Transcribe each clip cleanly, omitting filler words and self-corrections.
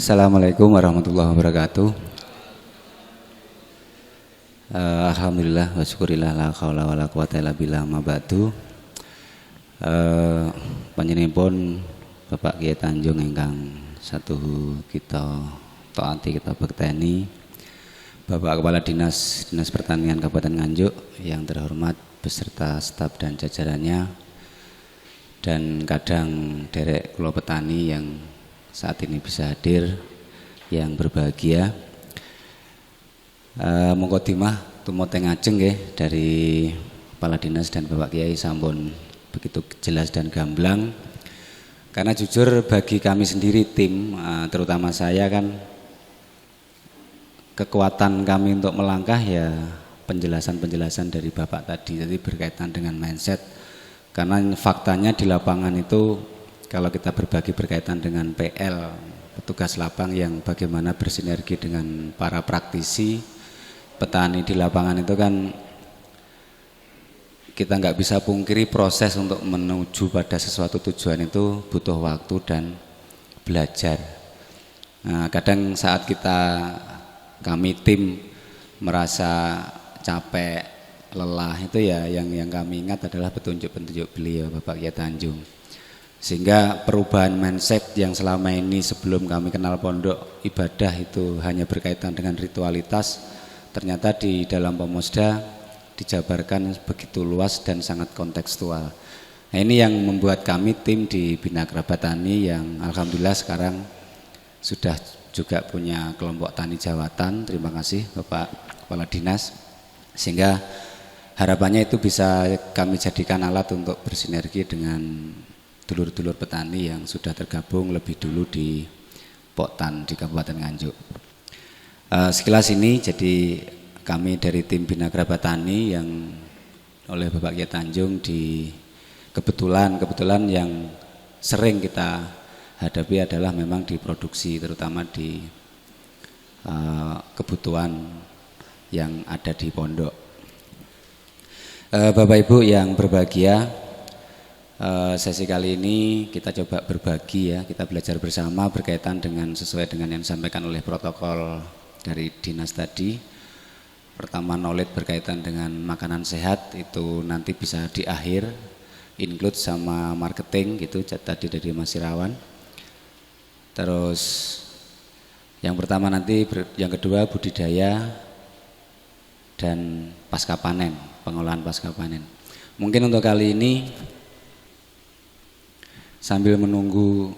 Assalamualaikum warahmatullahi wabarakatuh. Alhamdulillah wa syukurillah la haula wala quwata illa billah ma ba'du. Panjenenganipun Bapak Kiai Tanjung ingkang satu kita taati kita bekteni, Bapak Kepala Dinas Pertanian Kabupaten Nganjuk yang terhormat beserta staf dan jajarannya, dan kadang derek kula petani yang saat ini bisa hadir, yang berbahagia. Mongkodimah tumoteng ajeng nggih dari Kepala Dinas dan Bapak Kiai sampun begitu jelas dan gamblang. Karena jujur bagi kami sendiri tim, terutama saya kan, kekuatan kami untuk melangkah ya penjelasan-penjelasan dari Bapak tadi, jadi berkaitan dengan mindset. Karena faktanya di lapangan itu kalau kita berbagi berkaitan dengan PL, petugas lapang yang bagaimana bersinergi dengan para praktisi, petani di lapangan itu kan kita nggak bisa pungkiri proses untuk menuju pada sesuatu tujuan itu butuh waktu dan belajar. Nah, kadang saat kami tim merasa capek, lelah, itu ya yang kami ingat adalah petunjuk-petunjuk beliau Bapak Kiai Tanjung. Sehingga perubahan mindset yang selama ini sebelum kami kenal pondok ibadah itu hanya berkaitan dengan ritualitas, ternyata di dalam Pemusda dijabarkan begitu luas dan sangat kontekstual. Nah, ini yang membuat kami tim di Bina Kerabat Tani yang alhamdulillah sekarang sudah juga punya kelompok tani jawatan. Terima kasih Bapak Kepala Dinas, sehingga harapannya itu bisa kami jadikan alat untuk bersinergi dengan dulur-dulur petani yang sudah tergabung lebih dulu di Poktan di Kabupaten Nganjuk. Sekilas ini jadi kami dari tim Bina Kerabat Tani yang oleh Bapak Kiai Tanjung di kebetulan yang sering kita hadapi adalah memang di produksi, terutama di kebutuhan yang ada di pondok. Bapak Ibu yang berbahagia, sesi kali ini kita coba berbagi ya, kita belajar bersama berkaitan dengan sesuai dengan yang disampaikan oleh protokol dari dinas tadi. Pertama, knowledge berkaitan dengan makanan sehat itu nanti bisa di akhir, include sama marketing gitu tadi dari Mas Irawan. Terus yang pertama nanti, yang kedua budidaya dan pasca panen, pengolahan pasca panen. Mungkin untuk kali ini sambil menunggu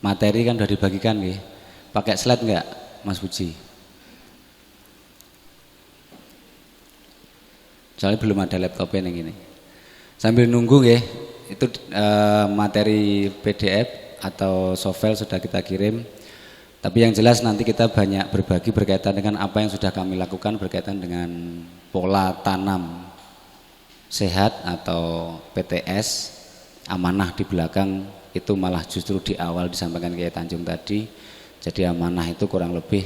materi kan sudah dibagikan nggih. Pakai slide enggak Mas Puji? Soalnya belum ada laptopnya yang ini. Sambil nunggu nggih, itu materi PDF atau softfile sudah kita kirim. Tapi yang jelas nanti kita banyak berbagi berkaitan dengan apa yang sudah kami lakukan berkaitan dengan pola tanam sehat atau PTS. Amanah di belakang itu malah justru di awal disampaikan Kiai Tanjung tadi. Jadi amanah itu kurang lebih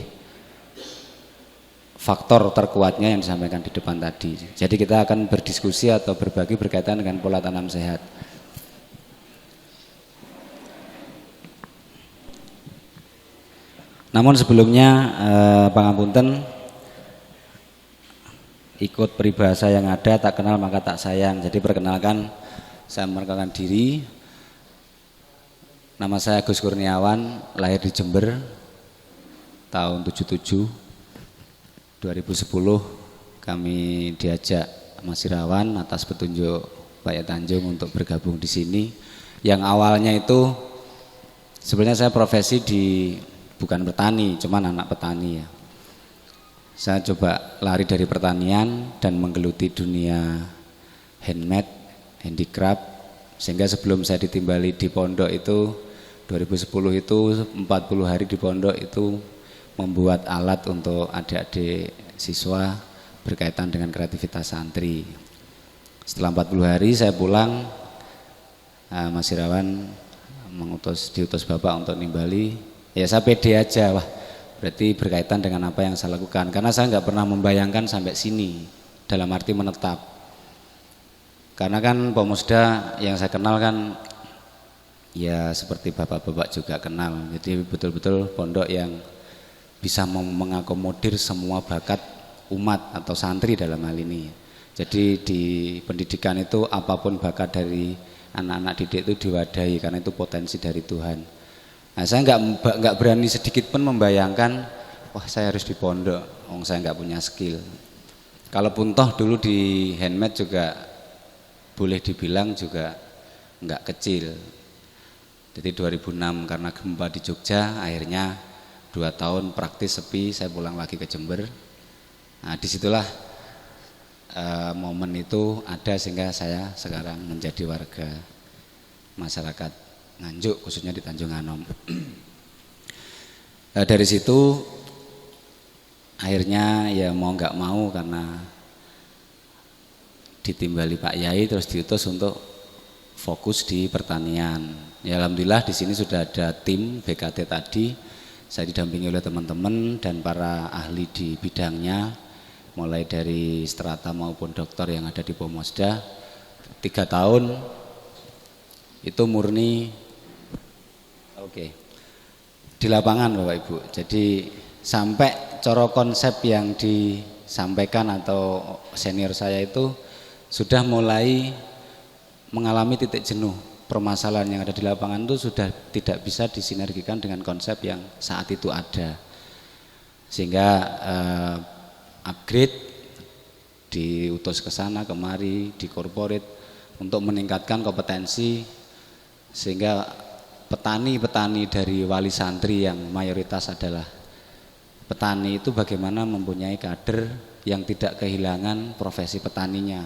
faktor terkuatnya yang disampaikan di depan tadi. Jadi kita akan berdiskusi atau berbagi berkaitan dengan pola tanam sehat. Namun sebelumnya pangapunten, ikut peribahasa yang ada, tak kenal maka tak sayang. Jadi perkenalkan, saya memperkenalkan diri. Nama saya Gus Kurniawan, lahir di Jember tahun 77. 2010 kami diajak Mas Irawan atas petunjuk Pak Kiai Tanjung untuk bergabung di sini. Yang awalnya itu sebenarnya saya profesi bukan petani, cuman anak petani ya. Saya coba lari dari pertanian dan menggeluti dunia handmade, handicraft, sehingga sebelum saya ditimbali di pondok itu 2010 itu 40 hari di pondok itu membuat alat untuk adik-adik siswa berkaitan dengan kreativitas santri. Setelah 40 hari saya pulang, Mas Irawan diutus Bapak untuk nimbali. Ya saya pede aja, wah berarti berkaitan dengan apa yang saya lakukan. Karena saya nggak pernah membayangkan sampai sini, dalam arti menetap. Karena kan Pemusda yang saya kenal kan ya seperti bapak-bapak juga kenal. Jadi betul-betul pondok yang bisa mengakomodir semua bakat umat atau santri dalam hal ini. Jadi di pendidikan itu apapun bakat dari anak-anak didik itu diwadahi karena itu potensi dari Tuhan. Nah, saya nggak berani sedikit pun membayangkan, wah saya harus di pondok, saya nggak punya skill. Kalaupun toh dulu di handmade juga boleh dibilang juga nggak kecil. Jadi 2006 karena gempa di Jogja, akhirnya 2 tahun praktis sepi, saya pulang lagi ke Jember. Nah disitulah momen itu ada sehingga saya sekarang menjadi warga masyarakat Nganjuk, khususnya di Tanjung Anom. Dari situ akhirnya ya mau nggak mau karena ditimbali Pak Yai terus diutus untuk fokus di pertanian. Ya alhamdulillah di sini sudah ada tim BKT tadi. Saya didampingi oleh teman-teman dan para ahli di bidangnya, mulai dari strata maupun dokter yang ada di Pomosda. 3 tahun itu murni di lapangan Bapak Ibu. Jadi sampai coro konsep yang disampaikan atau senior saya itu sudah mulai mengalami titik jenuh. Permasalahan yang ada di lapangan itu sudah tidak bisa disinergikan dengan konsep yang saat itu ada, sehingga upgrade diutus ke sana kemari di corporate untuk meningkatkan kompetensi, sehingga petani-petani dari wali santri yang mayoritas adalah petani itu bagaimana mempunyai kader yang tidak kehilangan profesi petaninya.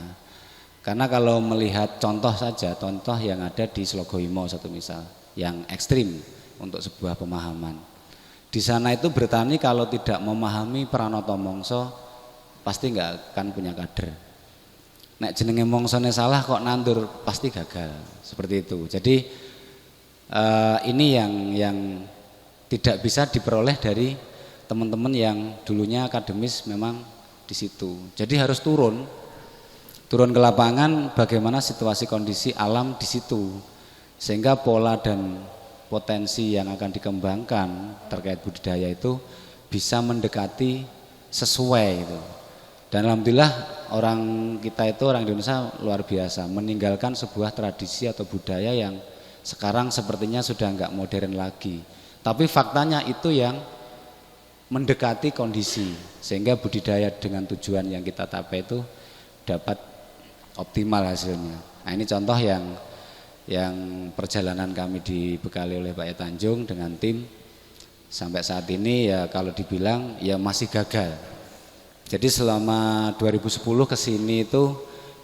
Karena kalau melihat contoh saja, contoh yang ada di Slogoimo satu misal, yang ekstrim untuk sebuah pemahaman. Di sana itu bertani kalau tidak memahami pranoto mongso pasti nggak akan punya kader. Nek jenenge mongsone salah kok nandur pasti gagal, seperti itu. Jadi ini yang tidak bisa diperoleh dari teman-teman yang dulunya akademis memang di situ. Jadi harus turun ke lapangan bagaimana situasi kondisi alam di situ, sehingga pola dan potensi yang akan dikembangkan terkait budidaya itu bisa mendekati sesuai itu. Dan alhamdulillah orang kita itu, orang Indonesia luar biasa meninggalkan sebuah tradisi atau budaya yang sekarang sepertinya sudah enggak modern lagi, tapi faktanya itu yang mendekati kondisi sehingga budidaya dengan tujuan yang kita capai itu dapat optimal hasilnya. Nah ini contoh yang perjalanan kami dibekali oleh Pak Yai Tanjung dengan tim sampai saat ini ya kalau dibilang ya masih gagal. Jadi selama 2010 ke sini itu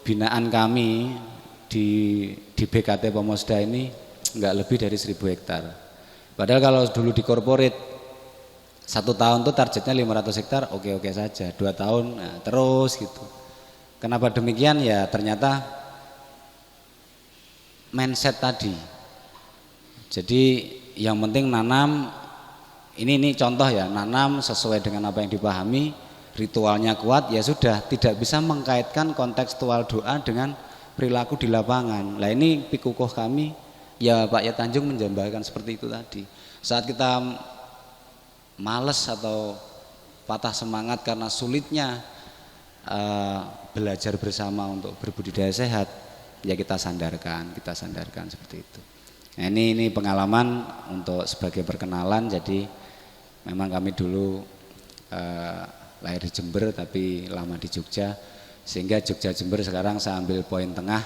binaan kami di BKT Pomosda ini enggak lebih dari 1000 hektar. Padahal kalau dulu di corporate 1 tahun tuh targetnya 500 hektar oke-oke saja, 2 tahun nah, terus gitu. Kenapa demikian? Ya ternyata mindset tadi. Jadi yang penting nanam, ini contoh ya, nanam sesuai dengan apa yang dipahami, ritualnya kuat ya sudah, tidak bisa mengkaitkan kontekstual doa dengan perilaku di lapangan. Nah ini pikukuh kami, ya Pak Yai Tanjung menjambalkan seperti itu tadi. Saat kita males atau patah semangat karena sulitnya belajar bersama untuk berbudidaya sehat, ya kita sandarkan seperti itu. Nah ini pengalaman untuk sebagai perkenalan. Jadi memang kami dulu lahir di Jember tapi lama di Jogja, sehingga Jogja Jember sekarang saya ambil poin tengah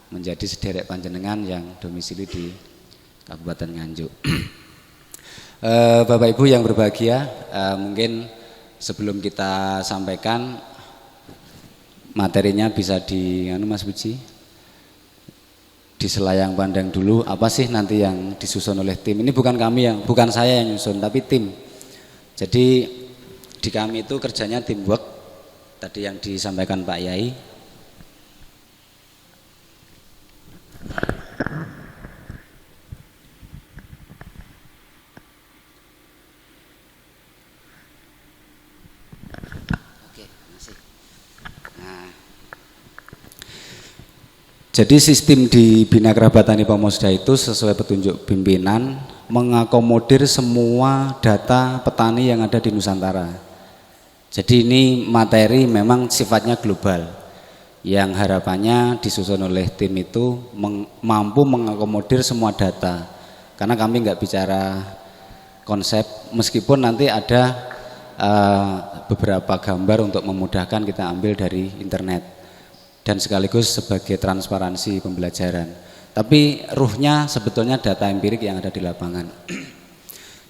menjadi sederek panjenengan yang domisili di Kabupaten Nganjuk. Bapak Ibu yang berbahagia, mungkin sebelum kita sampaikan materinya bisa Mas Puji diselayang pandang dulu apa sih nanti yang disusun oleh tim. Ini bukan saya yang nyusun tapi tim. Jadi di kami itu kerjanya teamwork tadi yang disampaikan Pak Yai. Jadi sistem di Bina Kerabat Tani Pemusda itu sesuai petunjuk pimpinan mengakomodir semua data petani yang ada di Nusantara. Jadi ini materi memang sifatnya global, yang harapannya disusun oleh tim itu mampu mengakomodir semua data. Karena kami nggak bicara konsep, meskipun nanti ada beberapa gambar untuk memudahkan kita ambil dari internet dan sekaligus sebagai transparansi pembelajaran. Tapi ruhnya sebetulnya data empirik yang ada di lapangan.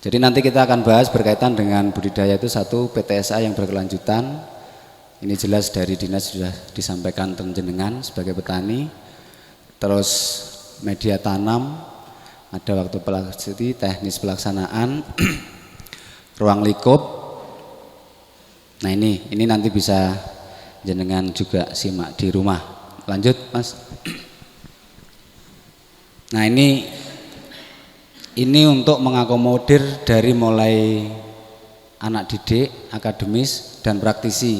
Jadi nanti kita akan bahas berkaitan dengan budidaya itu satu PTSA yang berkelanjutan. Ini jelas dari dinas sudah disampaikan jenengan sebagai petani. Terus media tanam, ada waktu pelaksana, teknis pelaksanaan, ruang lingkup. Nah ini nanti bisa jenengan juga simak di rumah. Lanjut Mas. Nah ini untuk mengakomodir dari mulai anak didik, akademis, dan praktisi.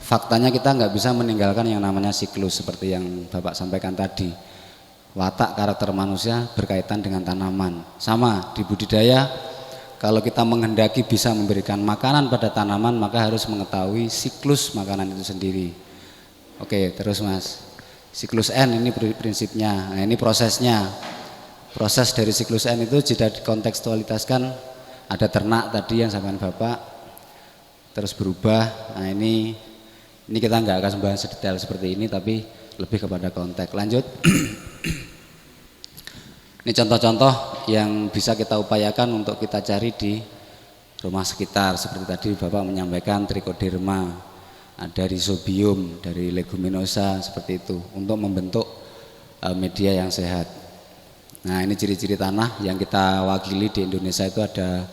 Faktanya kita nggak bisa meninggalkan yang namanya siklus seperti yang Bapak sampaikan tadi. Watak karakter manusia berkaitan dengan tanaman. Sama di budidaya, kalau kita menghendaki bisa memberikan makanan pada tanaman, maka harus mengetahui siklus makanan itu sendiri. Oke, terus Mas. Siklus N ini prinsipnya. Nah, ini prosesnya. Proses dari siklus N itu jika dikontekstualitaskan, ada ternak tadi yang sampaikan Bapak, terus berubah. Nah ini kita nggak akan membahas sedetail seperti ini, tapi lebih kepada konteks. Lanjut. Ini contoh-contoh yang bisa kita upayakan untuk kita cari di rumah sekitar. Seperti tadi Bapak menyampaikan trichoderma, ada rhizobium dari leguminosa seperti itu untuk membentuk media yang sehat. Nah ini ciri-ciri tanah yang kita wakili di Indonesia itu ada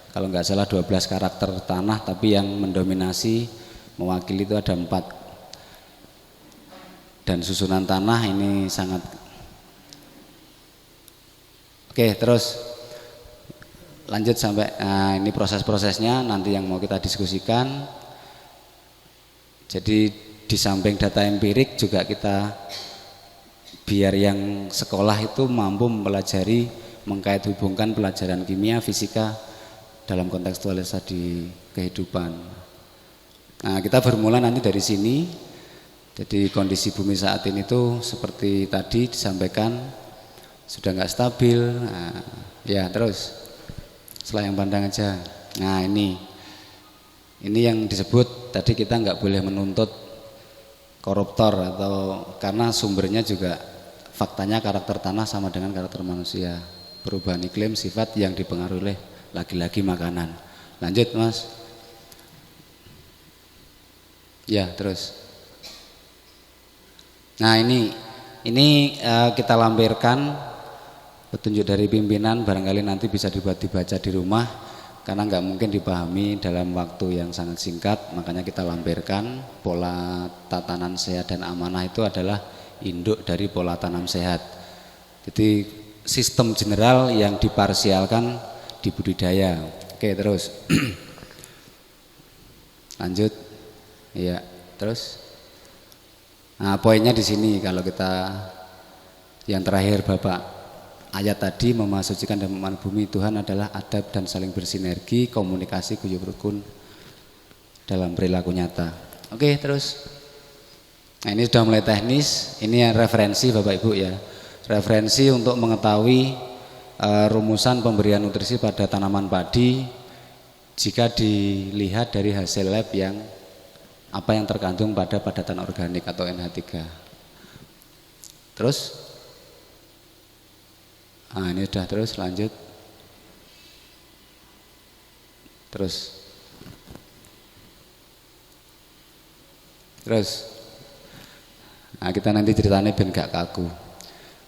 kalau nggak salah 12 karakter tanah, tapi yang mendominasi mewakili itu ada 4. Dan susunan tanah ini sangat. Oke, terus lanjut sampai ini proses-prosesnya nanti yang mau kita diskusikan. Jadi di samping data empirik juga kita biar yang sekolah itu mampu mempelajari, mengkait hubungkan pelajaran kimia, fisika dalam kontekstualisasi di kehidupan. Nah kita bermula nanti dari sini. Jadi kondisi bumi saat ini tuh seperti tadi disampaikan sudah nggak stabil. Nah, ya terus setelah yang pandang aja. Nah ini yang disebut tadi kita nggak boleh menuntut koruptor atau karena sumbernya juga faktanya karakter tanah sama dengan karakter manusia. Perubahan iklim sifat yang dipengaruhi oleh lagi-lagi makanan. Lanjut Mas. Ya terus. Nah ini kita lampirkan petunjuk dari pimpinan, barangkali nanti bisa dibaca di rumah karena nggak mungkin dipahami dalam waktu yang sangat singkat, makanya kita lampirkan. Pola tatanan sehat dan amanah itu adalah induk dari pola tanam sehat. Jadi sistem general yang diparsialkan di budidaya. Oke terus lanjut. Ya terus. Nah poinnya di sini kalau kita yang terakhir Bapak, ayat tadi memasucikan dan memanfaatkan bumi Tuhan adalah adab dan saling bersinergi, komunikasi, guyub rukun dalam perilaku nyata. Oke terus. Nah ini sudah mulai teknis, ini yang referensi Bapak Ibu ya. Referensi untuk mengetahui rumusan pemberian nutrisi pada tanaman padi jika dilihat dari hasil lab yang apa yang terkandung pada padatan organik atau NH3. Terus, nah ini sudah terus lanjut. Terus, nah kita nanti ceritanya ben gak kaku.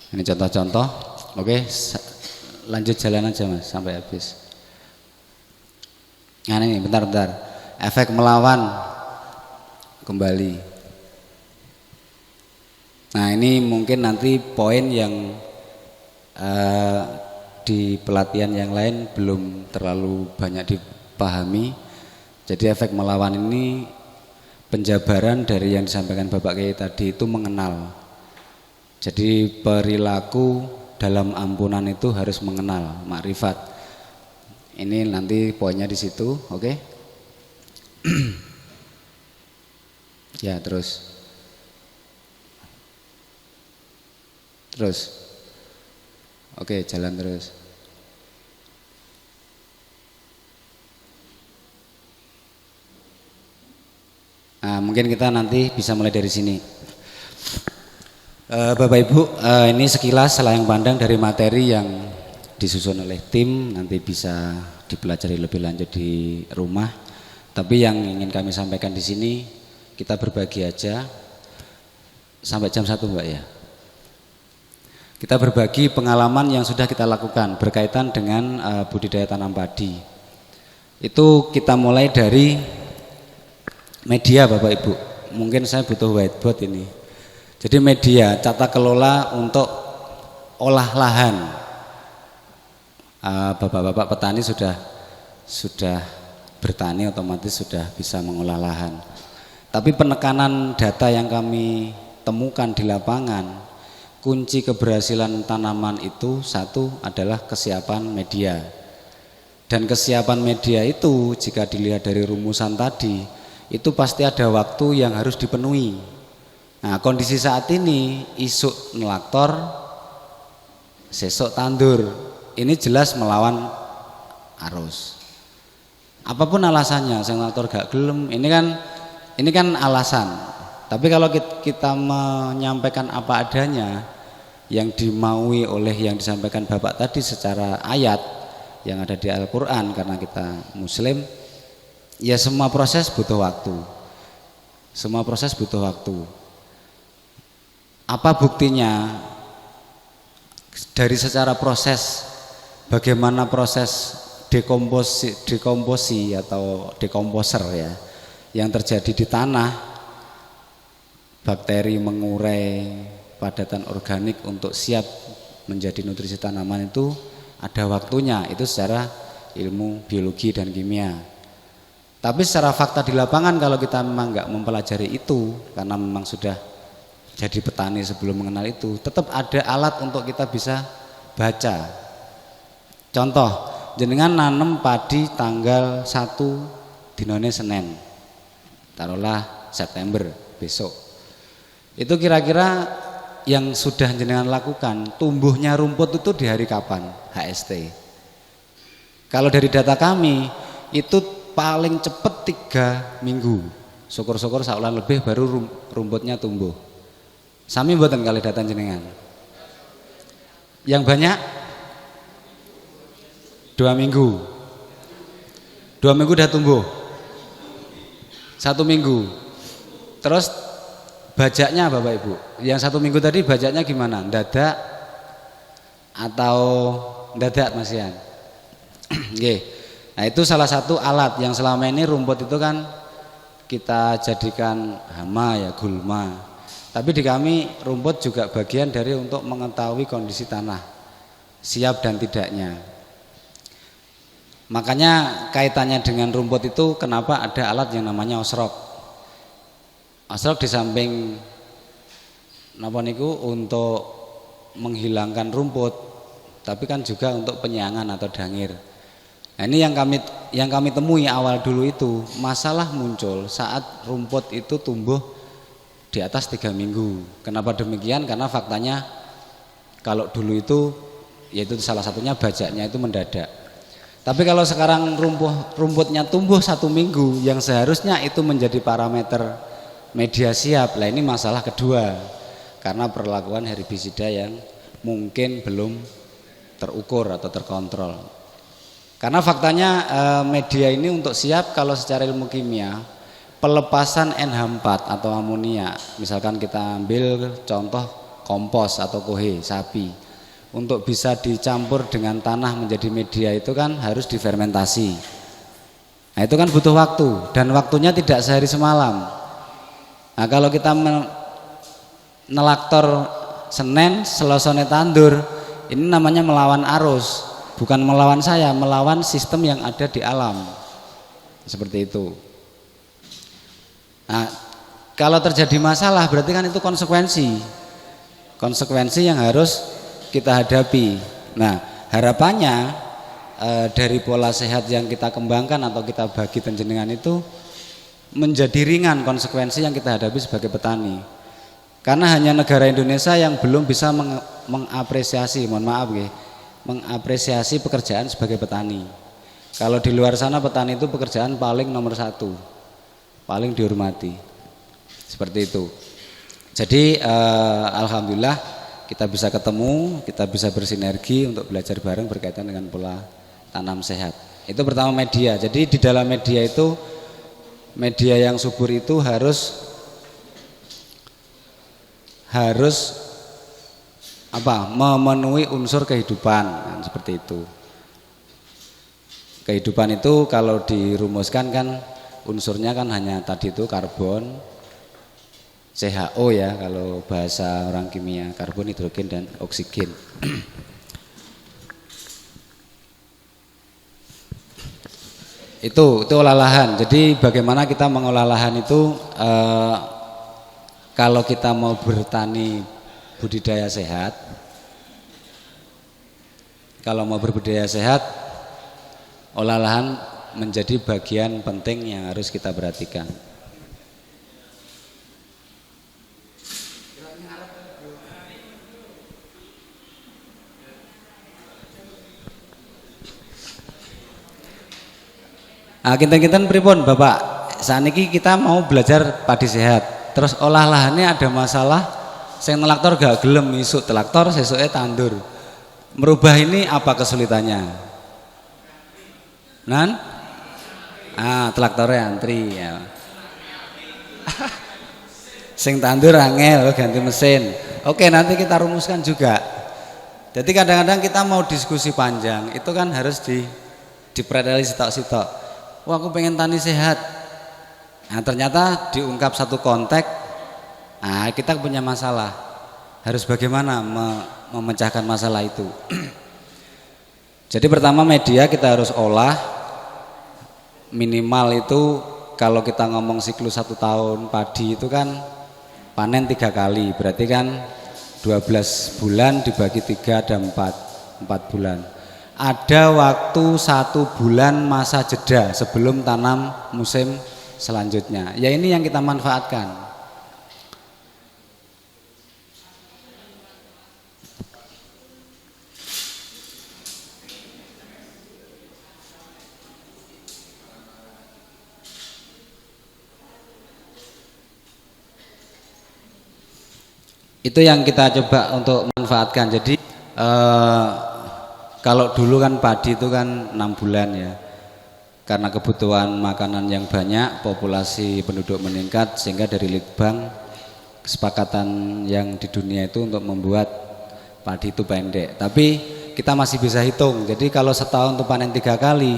Ini contoh-contoh. Oke, lanjut jalan aja Mas sampai habis. Nah ini bentar. Efek melawan kembali. Nah ini mungkin nanti poin yang di pelatihan yang lain belum terlalu banyak dipahami. Jadi efek melawan ini penjabaran dari yang disampaikan Bapak Kiai tadi itu mengenal. Jadi perilaku dalam ampunan itu harus mengenal makrifat. Ini nanti poinnya di situ, oke? Ya, terus. Oke, jalan terus. Nah, mungkin kita nanti bisa mulai dari sini. Bapak Ibu, ini sekilas selayang pandang dari materi yang disusun oleh tim, nanti bisa dipelajari lebih lanjut di rumah. Tapi yang ingin kami sampaikan di sini, kita berbagi aja sampai jam 1 Mbak ya. Kita berbagi pengalaman yang sudah kita lakukan berkaitan dengan budidaya tanam padi. Itu kita mulai dari media Bapak Ibu. Mungkin saya butuh whiteboard ini. Jadi media tata kelola untuk olah lahan. Bapak-bapak petani sudah bertani otomatis sudah bisa mengolah lahan. Tapi penekanan data yang kami temukan di lapangan, kunci keberhasilan tanaman itu satu adalah kesiapan media. Dan kesiapan media itu jika dilihat dari rumusan tadi, itu pasti ada waktu yang harus dipenuhi. Nah, kondisi saat ini isuk nelaktor, sesok tandur. Ini jelas melawan arus. Apapun alasannya, sing nelaktor gak gelem, ini kan alasan. Tapi kalau kita menyampaikan apa adanya yang dimaui oleh yang disampaikan Bapak tadi secara ayat yang ada di Al-Qur'an, karena kita muslim, ya semua proses butuh waktu. Semua proses butuh waktu. Apa buktinya? Dari secara proses, bagaimana proses dekomposi atau dekomposer ya yang terjadi di tanah, bakteri mengurai padatan organik untuk siap menjadi nutrisi tanaman itu ada waktunya, itu secara ilmu biologi dan kimia. Tapi secara fakta di lapangan kalau kita memang nggak mempelajari itu, karena memang sudah jadi petani sebelum mengenal itu, tetap ada alat untuk kita bisa baca. Contoh, jenengan nanem padi tanggal 1 dinone Senin, taruhlah September besok. Itu kira-kira yang sudah jenengan lakukan, tumbuhnya rumput itu di hari kapan? HST. Kalau dari data kami itu paling cepat 3 minggu. Syukur-syukur saulan lebih baru rumputnya tumbuh. Sami mboten kali data jenengan. Yang banyak 2 minggu. 2 minggu udah tumbuh. 1 minggu. Terus bajaknya Bapak Ibu, yang 1 minggu tadi bajaknya gimana? Dadak atau dadak Mas Ian? Nggih. Nah, itu salah satu alat yang selama ini rumput itu kan kita jadikan hama ya, gulma. Tapi di kami rumput juga bagian dari untuk mengetahui kondisi tanah, siap dan tidaknya. Makanya kaitannya dengan rumput itu kenapa ada alat yang namanya osrok. Osrok di samping napa niku untuk menghilangkan rumput, tapi kan juga untuk penyangan atau dangir. Nah, ini yang kami temui awal dulu itu, masalah muncul saat rumput itu tumbuh di atas 3 minggu. Kenapa demikian? Karena faktanya kalau dulu itu, yaitu salah satunya bajaknya itu mendadak. Tapi kalau sekarang rumputnya tumbuh 1 minggu, yang seharusnya itu menjadi parameter media siap. Lah ini masalah kedua, karena perlakuan herbisida yang mungkin belum terukur atau terkontrol. Karena faktanya media ini untuk siap kalau secara ilmu kimia, pelepasan NH4 atau amonia, misalkan kita ambil contoh kompos atau kohe sapi, untuk bisa dicampur dengan tanah menjadi media itu kan harus difermentasi. Nah, itu kan butuh waktu dan waktunya tidak sehari semalam. Nah, kalau kita nelaktor Senin, Selosone tandur, ini namanya melawan arus, bukan melawan saya, melawan sistem yang ada di alam. Seperti itu. Nah, kalau terjadi masalah berarti kan itu konsekuensi konsekuensi yang harus kita hadapi. Nah, harapannya dari pola sehat yang kita kembangkan atau kita bagi penjenengan itu menjadi ringan konsekuensi yang kita hadapi sebagai petani. Karena hanya negara Indonesia yang belum bisa mengapresiasi, mohon maaf ya, mengapresiasi pekerjaan sebagai petani. Kalau di luar sana petani itu pekerjaan paling nomor satu, paling dihormati, seperti itu. Jadi alhamdulillah kita bisa ketemu, kita bisa bersinergi untuk belajar bareng berkaitan dengan pola tanam sehat. Itu pertama media. Jadi di dalam media itu, media yang subur itu harus memenuhi unsur kehidupan, kan, seperti itu. Kehidupan itu kalau dirumuskan kan unsurnya kan hanya tadi itu karbon, CHO ya kalau bahasa orang kimia, karbon, hidrogen dan oksigen. itu olah lahan. Jadi bagaimana kita mengolah lahan itu kalau kita mau bertani budidaya sehat, kalau mau berbudidaya sehat, olah lahan menjadi bagian penting yang harus kita perhatikan. Kinten-kinten pripun Bapak, saat ini kita mau belajar padi sehat, terus olah lahannya ada masalah, sing telaktor gak gelem isuk telaktor, sesuknya tandur. Merubah ini apa kesulitannya? Nan? Telaktornya antri ya. Sing tandur angel ganti mesin. Oke, nanti kita rumuskan juga. Jadi kadang-kadang kita mau diskusi panjang, itu kan harus dipredali sitok-sitok. Wah, aku pengen tani sehat. Nah, ternyata diungkap satu konteks. Nah, kita punya masalah. Harus bagaimana memecahkan masalah itu? Jadi pertama media kita harus olah. Minimal itu kalau kita ngomong siklus 1 tahun padi itu kan panen 3 kali. Berarti kan 12 bulan dibagi 3 ada 4 bulan. Ada waktu 1 bulan masa jeda sebelum tanam musim selanjutnya. Ya ini yang kita manfaatkan. Itu yang kita coba untuk manfaatkan. Jadi kalau dulu kan padi itu kan 6 bulan ya, karena kebutuhan makanan yang banyak, populasi penduduk meningkat, sehingga dari Litbang kesepakatan yang di dunia itu untuk membuat padi itu pendek. Tapi kita masih bisa hitung. Jadi kalau setahun itu panen 3 kali,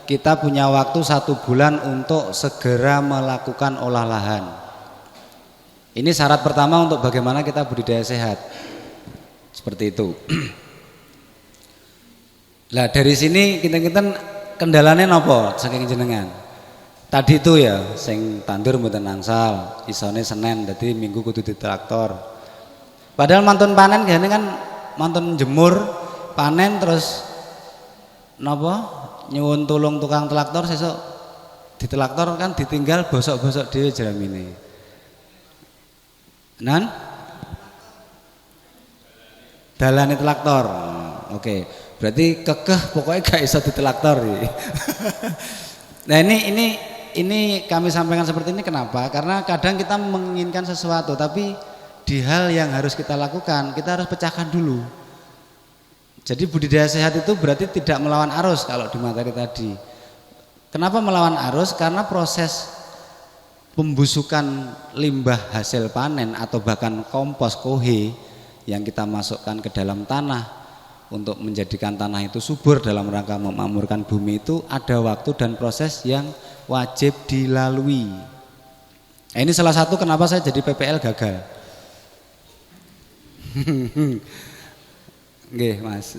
kita punya waktu 1 bulan untuk segera melakukan olah lahan. Ini syarat pertama untuk bagaimana kita budidaya sehat. Seperti itu. Lah dari sini kita kendalanya nopo saking jenengan. Tadi itu ya sing tandur mboten angsal, isone Senin, dadi Minggu kudu ditraktor. Padahal mantun panen gini kan mantun jemur, panen terus nopo nyuwun tulung tukang traktor sesuk ditraktor kan ditinggal bosok-bosok dhewe jeramine. Nan dalane traktor. Oke. Berarti kekeh pokoknya gak bisa ditelaktor. Nah ini kami sampaikan seperti ini kenapa? Karena kadang kita menginginkan sesuatu, tapi di hal yang harus kita lakukan kita harus pecahkan dulu. Jadi budidaya sehat itu berarti tidak melawan arus kalau di materi tadi. Kenapa melawan arus? Karena proses pembusukan limbah hasil panen atau bahkan kompos kohe yang kita masukkan ke dalam tanah untuk menjadikan tanah itu subur dalam rangka memakmurkan bumi itu ada waktu dan proses yang wajib dilalui. Nah, ini salah satu kenapa saya jadi PPL gagal. Nggih, Mas.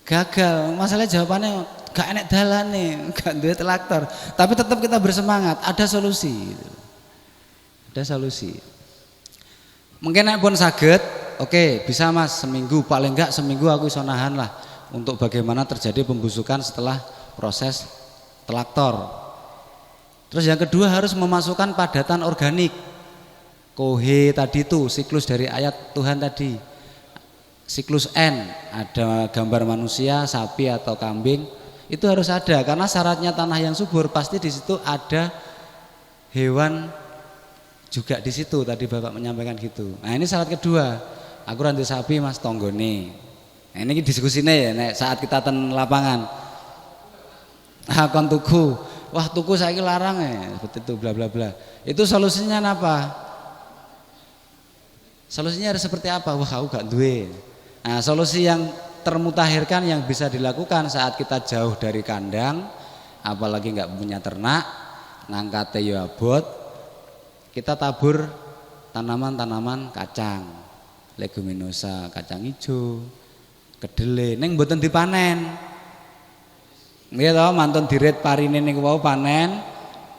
Gagal, masalahnya jawabannya gak enek dalane, gak duwe traktor. Tapi tetap kita bersemangat, ada solusi. Ada solusi. Mungkin nek pun saged, oke, bisa Mas, seminggu, paling enggak seminggu aku iso nahan lah untuk bagaimana terjadi pembusukan setelah proses telaktor. Terus yang kedua harus memasukkan padatan organik. Kohe tadi itu siklus dari ayat Tuhan tadi. Siklus N, ada gambar manusia, sapi atau kambing, itu harus ada karena syaratnya tanah yang subur pasti di situ ada hewan juga di situ. Tadi Bapak menyampaikan gitu. Nah, ini syarat kedua. Aku randu sapi Mas tonggone. Nah, ini diskusinya ya saat kita ten lapangan. Kon tuku. Wah, tuku saiki larang ya, seperti itu bla bla bla. Itu solusinya apa? Solusinya harus seperti apa? Wah, aku gak duwe. Nah, solusi yang termutakhirkan yang bisa dilakukan saat kita jauh dari kandang, apalagi nggak punya ternak, ngangkate yo abot, kita tabur tanaman-tanaman kacang, leguminosa, kacang hijau, kedele, neng mboten dipanen. Nggih to, mantun dirit parine niku wau panen.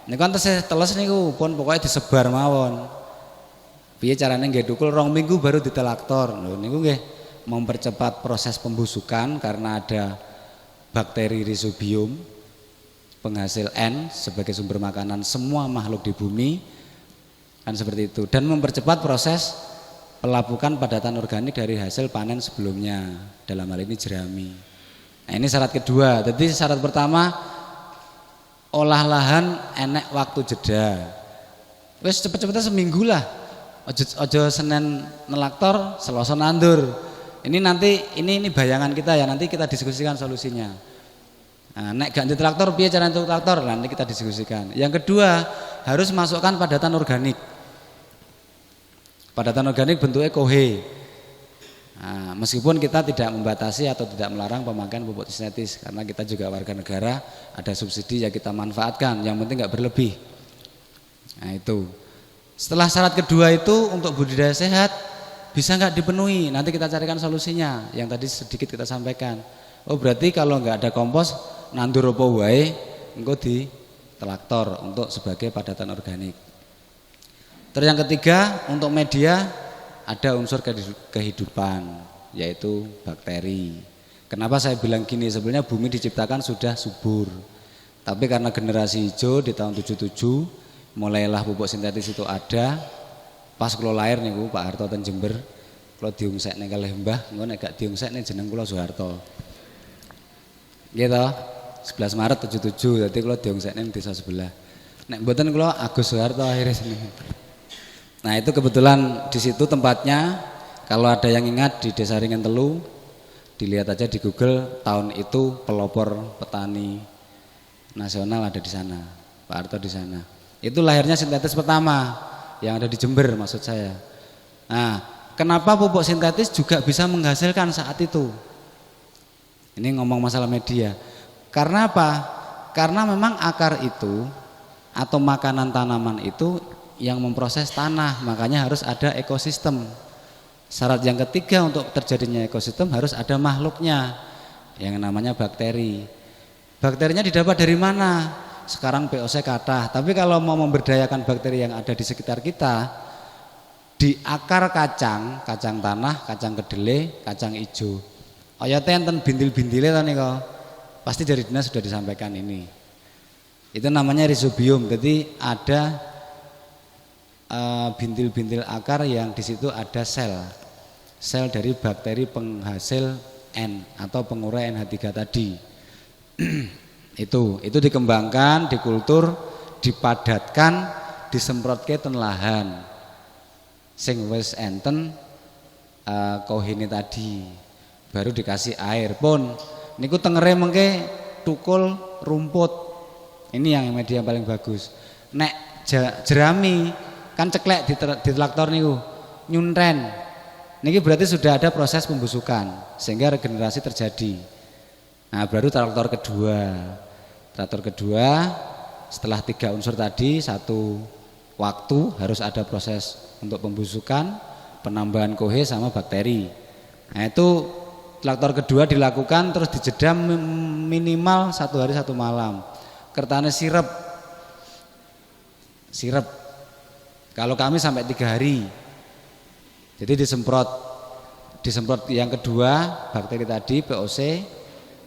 Niku kan teles niku pun pokoknya disebar mawon. Piye carane nggih dukul 2 minggu baru ditelaktor. Lho niku nggih mempercepat proses pembusukan karena ada bakteri Rhizobium penghasil N sebagai sumber makanan semua makhluk di bumi kan seperti itu, dan mempercepat proses pelapukan padatan organik dari hasil panen sebelumnya, dalam hal ini jerami. Nah, ini syarat kedua. Jadi syarat pertama olah lahan enek waktu jeda. Wes cepet-cepetnya seminggu lah. Ojo Senin nelaktor, Selasa nandur. Ini nanti ini bayangan kita ya, nanti kita diskusikan solusinya. Nah, nek ganti traktor piye cara untuk traktor, nanti kita diskusikan. Yang kedua, harus masukkan padatan organik. Padatan organik bentuknya kohe. Nah, meskipun kita tidak membatasi atau tidak melarang pemakaian pupuk sintetis karena kita juga warga negara, ada subsidi ya kita manfaatkan, yang penting nggak berlebih. Nah, itu. Setelah syarat kedua itu untuk budidaya sehat bisa nggak dipenuhi, nanti kita carikan solusinya yang tadi sedikit kita sampaikan. Oh, berarti kalau nggak ada kompos nandur apa wae engko di traktor untuk sebagai padatan organik. Terus yang ketiga, untuk media ada unsur kehidupan yaitu bakteri. Kenapa saya bilang gini? Sebenarnya bumi diciptakan sudah subur. Tapi karena generasi hijau di tahun 77 mulailah pupuk sintetis itu ada. Pas kula lahir niku Pak Harto ten Jember, kula diungsekne kalih Mbah, engko nek gak diungsekne jeneng kula Soeharto. Nggih to? 11 Maret 77, dadi kula diungsekne desa sebelah. Nek mboten kula Agus Soeharto akhirnya sini. Nah, itu kebetulan di situ tempatnya. Kalau ada yang ingat di Desa Ringen Telu, dilihat aja di Google, tahun itu pelopor petani nasional ada di sana, Pak Harto di sana. Itu lahirnya sintetis pertama yang ada di Jember maksud saya. Nah, kenapa pupuk sintetis juga bisa menghasilkan saat itu? Ini ngomong masalah media. Karena apa? Karena memang akar itu atau makanan tanaman itu yang memproses tanah, makanya harus ada ekosistem. Syarat yang ketiga untuk terjadinya ekosistem harus ada makhluknya yang namanya bakteri. Bakterinya didapat dari mana? Sekarang POC kathah, tapi kalau mau memberdayakan bakteri yang ada di sekitar kita, di akar kacang, kacang tanah, kacang kedelai, kacang hijau. Oyate enten bintil-bintile to nika. Pasti dari dinas sudah disampaikan ini. Itu namanya Rhizobium. Jadi ada bintil-bintil akar yang di situ ada sel dari bakteri penghasil N atau pengurai NH3 tadi. itu dikembangkan, dikultur, dipadatkan, disemprotke ten lahan sing wis enten kohine tadi, baru dikasih air pun niku tengere mengke tukul rumput. Ini yang media paling bagus. Nek jerami kan ceklek di traktor niku nyunren. Niki berarti sudah ada proses pembusukan sehingga regenerasi terjadi. Nah, baru traktor kedua. Traktor kedua setelah 3 unsur tadi, satu waktu harus ada proses untuk pembusukan, penambahan kohe sama bakteri. Nah, itu traktor kedua dilakukan terus dijeda minimal 1 hari 1 malam. Kertane sirep. Kalau kami sampai 3 hari. Jadi disemprot yang kedua bakteri tadi VOC,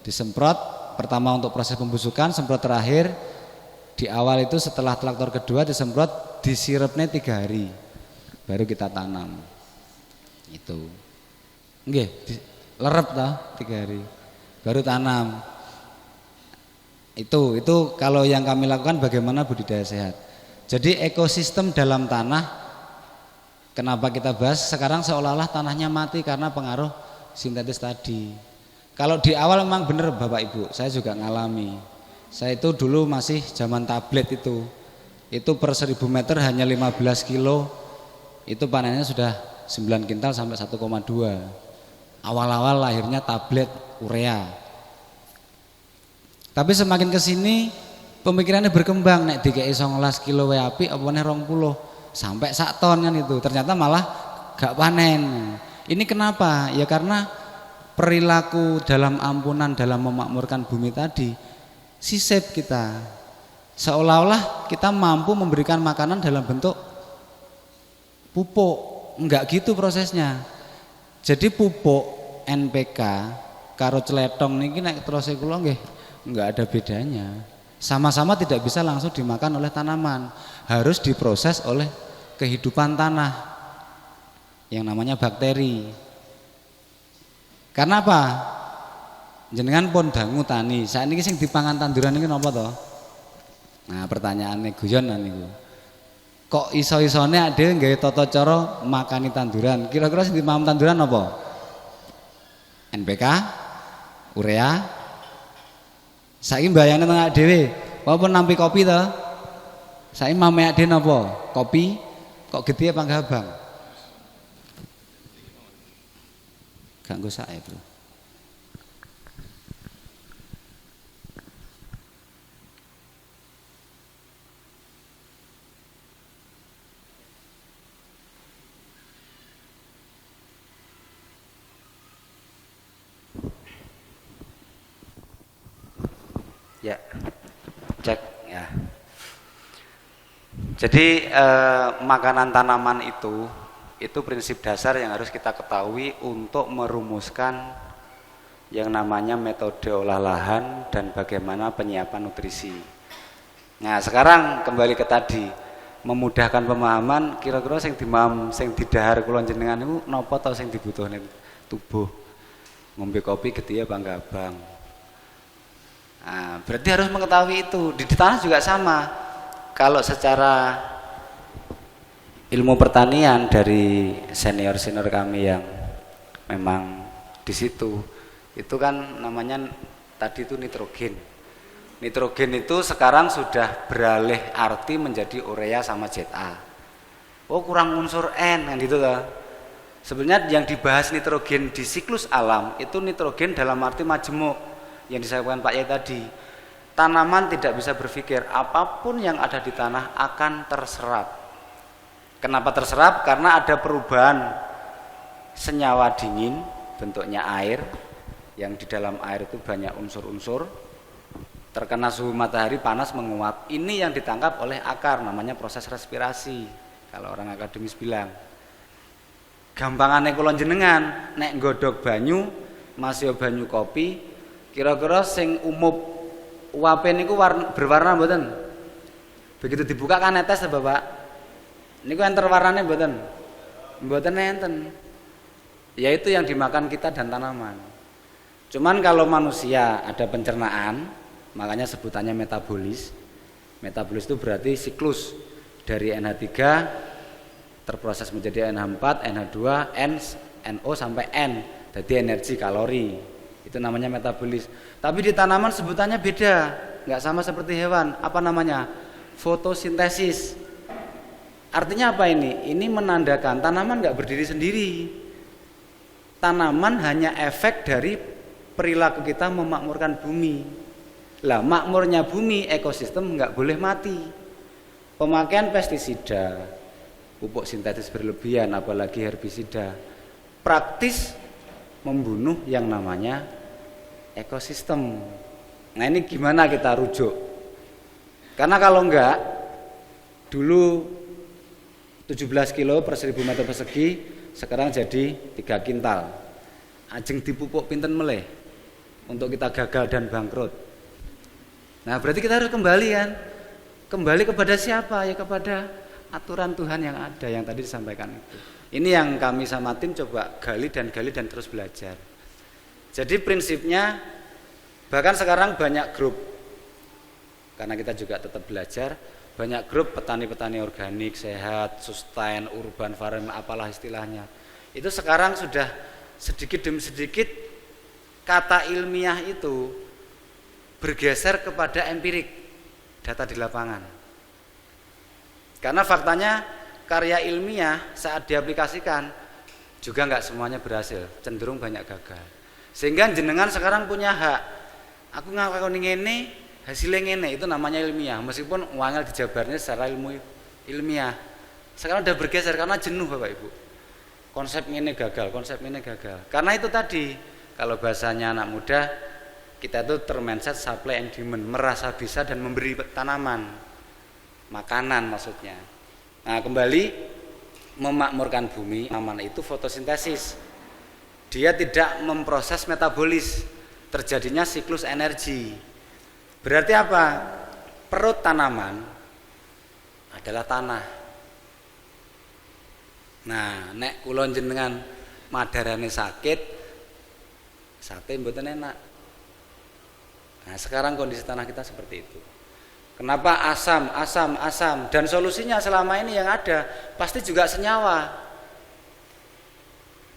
disemprot pertama untuk proses pembusukan, semprot terakhir di awal itu setelah traktor kedua disemprot, disirupnya 3 hari baru kita tanam. Itu nggih, lerep toh 3 hari baru tanam. Itu kalau yang kami lakukan bagaimana budidaya sehat. Jadi ekosistem dalam tanah, kenapa kita bahas sekarang seolah-olah tanahnya mati karena pengaruh sintetis tadi. Kalau di awal memang benar Bapak Ibu, saya juga ngalami. Saya itu dulu masih zaman tablet itu per 1000 meter hanya 15 kilo, itu panennya sudah 9 kintal sampai 1,2. Awal-awal lahirnya tablet urea. Tapi semakin kesini pemikirannya berkembang, nek dikei 19 kilo wae apik apa meneh 20 sampai 1 ton kan itu. Ternyata malah gak panen. Ini kenapa? Ya karena perilaku dalam ampunan, dalam memakmurkan bumi tadi sisip kita. Seolah-olah kita mampu memberikan makanan dalam bentuk pupuk. Enggak gitu prosesnya. Jadi pupuk NPK karo cletong niki nek terus kula nggih enggak ada bedanya. Sama-sama tidak bisa langsung dimakan oleh tanaman, harus diproses oleh kehidupan tanah yang namanya bakteri. Karena apa? Jenengan pun dangu tani, saiki sing dipangan tanduran iki napa to? Nah, pertanyaannya guyon niku. Kok iso-isone ade nggawe tata cara makani tanduran? Kira-kira sing dipangan tanduran apa? NPK, urea. Saiki mbayangne teng awake dhewe, apa nampi kopi to? Saiki mame ade napa? Kopi kok gedhe apa abang? Gak nggo sae, Bro. Ya, cek ya. Jadi makanan tanaman itu prinsip dasar yang harus kita ketahui untuk merumuskan yang namanya metode olah lahan dan bagaimana penyiapan nutrisi. Nah, sekarang kembali ke tadi, memudahkan pemahaman, kira-kira sing didhahar kula jenengan niku napa ta sing dibutuhne tubuh? Ngombe kopi gedhe apa enggak, Bang? Nah, berarti harus mengetahui itu. Di tanah juga sama. Kalau secara ilmu pertanian dari senior-senior kami yang memang di situ, itu kan namanya tadi itu nitrogen. Nitrogen itu sekarang sudah beralih arti menjadi urea sama ZA. Oh, kurang unsur N kan gitu loh. Sebenarnya yang dibahas nitrogen di siklus alam itu nitrogen dalam arti majemuk. Yang disampaikan Pak Yai tadi, tanaman tidak bisa berpikir apapun yang ada di tanah akan terserap. Kenapa terserap? Karena ada perubahan senyawa dingin, bentuknya air, yang di dalam air itu banyak unsur-unsur, terkena suhu matahari panas menguap. Ini yang ditangkap oleh akar, namanya proses respirasi kalau orang akademis bilang. Gampangane kula jenengan nek nggodhog banyu, masih banyu kopi, kira-kira sing umup uape niku berwarna mboten? Begitu dibuka kan netes ya Bapak. Niku enter warnane mboten? Mboten enten. Yaitu yang dimakan kita dan tanaman. Cuman kalau manusia ada pencernaan, makanya sebutannya metabolis. Metabolis itu berarti siklus dari NH3 terproses menjadi NH4, NH2, NO sampai N. Jadi energi kalori. Itu namanya metabolis. Tapi di tanaman sebutannya beda, nggak sama seperti hewan. Apa namanya? Fotosintesis. Artinya apa ini? Ini menandakan tanaman nggak berdiri sendiri. Tanaman hanya efek dari perilaku kita memakmurkan bumi. Lah, makmurnya bumi, ekosistem nggak boleh mati. Pemakaian pestisida, pupuk sintetis berlebihan, apalagi herbisida, praktis membunuh yang namanya ekosistem. Nah, ini gimana kita rujuk? Karena kalau enggak, dulu 17 kilo per 1000 meter persegi, sekarang jadi 3 kintal. Ajeng dipupuk pinten meleh untuk kita gagal dan bangkrut. Nah, berarti kita harus kembali kan? Kembali kepada siapa? Ya kepada aturan Tuhan yang ada yang tadi disampaikan itu. Ini yang kami sama tim coba gali dan terus belajar. Jadi prinsipnya bahkan sekarang banyak grup, karena kita juga tetap belajar, banyak grup petani-petani organik, sehat, sustain, urban farm, apalah istilahnya. Itu sekarang sudah sedikit demi sedikit kata ilmiah itu bergeser kepada empirik, data di lapangan. Karena faktanya karya ilmiah saat diaplikasikan juga nggak semuanya berhasil, cenderung banyak gagal. Sehingga jenengan sekarang punya hak. Aku ngakoni ngene, hasilnya ngene, itu namanya ilmiah. Meskipun wangel dijabarnya secara ilmiah. Sekarang udah bergeser karena jenuh Bapak Ibu. Konsep ngene gagal, konsep ngene gagal. Karena itu tadi, kalau bahasanya anak muda, kita itu termindset supply and demand, merasa bisa dan memberi tanaman, makanan maksudnya. Nah, kembali memakmurkan bumi, tanaman itu fotosintesis. Dia tidak memproses metabolis, terjadinya siklus energi. Berarti apa? Perut tanaman adalah tanah. Nah, nek kula jenengan madarane sakit, sate mboten enak. Nah, sekarang kondisi tanah kita seperti itu. Kenapa asam, dan solusinya selama ini yang ada pasti juga senyawa,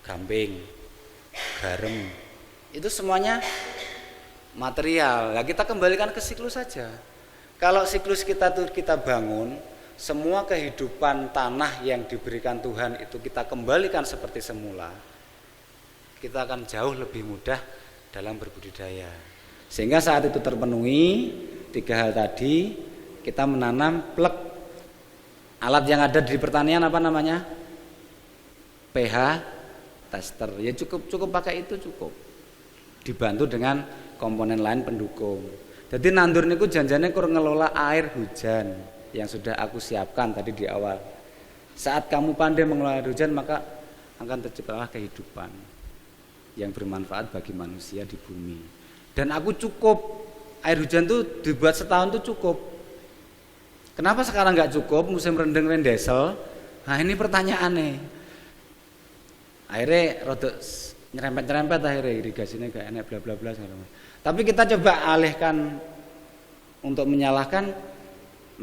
gamping, garam, itu semuanya material. Nah, kita kembalikan ke siklus saja. Kalau siklus kita tuh kita bangun, semua kehidupan tanah yang diberikan Tuhan itu kita kembalikan seperti semula, kita akan jauh lebih mudah dalam berbudidaya. Sehingga saat itu terpenuhi 3 hal tadi, kita menanam plek. Alat yang ada di pertanian apa namanya? pH tester. Ya cukup pakai itu cukup. Dibantu dengan komponen lain pendukung. Jadi nandur niku janjane kurang ngelola air hujan yang sudah aku siapkan tadi di awal. Saat kamu pandai mengelola air hujan, maka akan terciptalah kehidupan yang bermanfaat bagi manusia di bumi. Dan aku cukup. Air hujan tuh dibuat setahun tuh cukup. Kenapa sekarang nggak cukup? Musim rendeng rendesel. Nah, ini pertanyaannya. Akhirnya rodok nyerempet akhirnya irigasinya gak enak bla bla bla. Tapi kita coba alihkan untuk menyalahkan.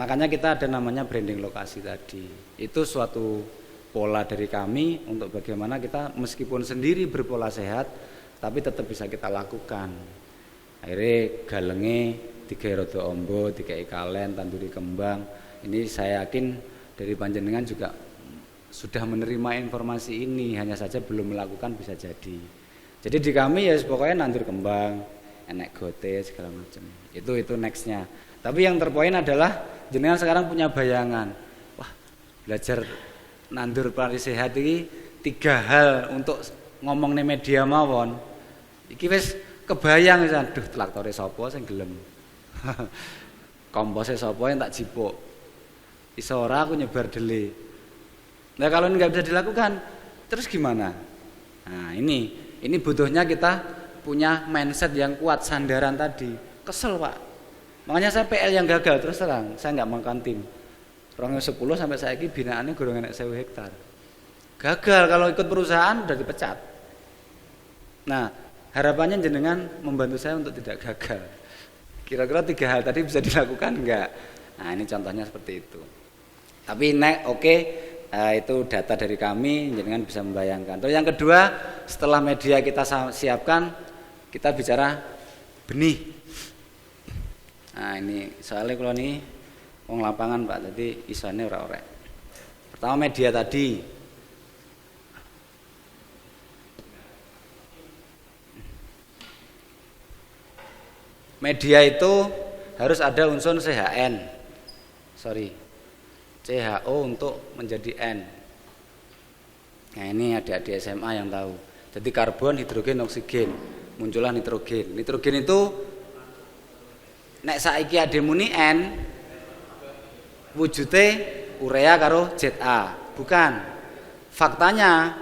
Makanya kita ada namanya branding lokasi tadi. Itu suatu pola dari kami untuk bagaimana kita meskipun sendiri berpola sehat, tapi tetap bisa kita lakukan. Akhirnya galenge 3 rodo ombo, 3 kalen, tanduri kembang. Ini saya yakin dari panjenengan juga sudah menerima informasi ini, hanya saja belum melakukan bisa jadi. Jadi di kami ya pokoknya nandur kembang, enek gote segala macam. Itu nextnya. Tapi yang terpoin adalah jenengan sekarang punya bayangan. Wah, belajar nandur pari sehat ini 3 hal untuk ngomong nih media mawon. Iki wis kebayang wis, aduh traktore sapa sing gelem. Kompose sapa yang tak jipuk. Iso ora aku nyebar dele. Nah, kalau ini nggak bisa dilakukan, terus gimana? Nah, ini butuhnya kita punya mindset yang kuat, sandaran tadi. Kesel, Pak. Makanya saya PL yang gagal terus terang, saya nggak makan tim. 2010 sampai saiki binaannya gorong enek 1000 hektar. Gagal kalau ikut perusahaan udah dipecat. Nah, harapannya jenengan membantu saya untuk tidak gagal. Kira-kira 3 hal tadi bisa dilakukan enggak? Nah, ini contohnya seperti itu. Tapi oke, itu data dari kami, jenengan bisa membayangkan. Terus yang kedua, setelah media kita siapkan, kita bicara benih. Nah, ini soalnya kalau ini wong lapangan Pak, jadi isane ora-ora. Pertama media tadi. Media itu harus ada unsur CHO untuk menjadi N. Nah, ini adik-adik SMA yang tahu. Jadi karbon, hidrogen, oksigen, muncullah nitrogen. Nitrogen itu nek saiki ade muni N, wujudnya urea karo ZA. Bukan. Faktanya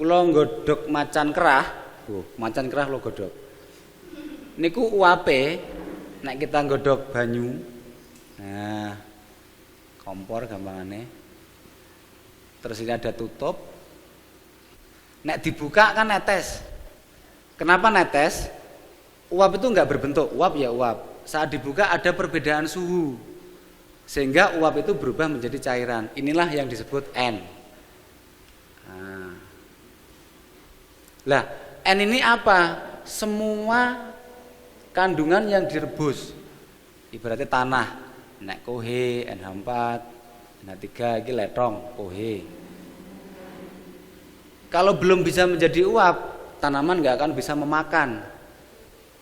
kula nggodhog macan kerah, macan kerah lo godhog. Niku uape nek kita nggodhog banyu. Nah, kompor gampangane. Terus ini ada tutup. Nek dibuka kan netes. Kenapa netes? Uap itu enggak berbentuk, uap ya uap. Saat dibuka ada perbedaan suhu. Sehingga uap itu berubah menjadi cairan. Inilah yang disebut N. Lah, N ini apa? Semua kandungan yang direbus. Ibaratnya tanah. Nek kohe, NH4, NH3 ini letong, kohe. Kalau belum bisa menjadi uap, tanaman nggak akan bisa memakan.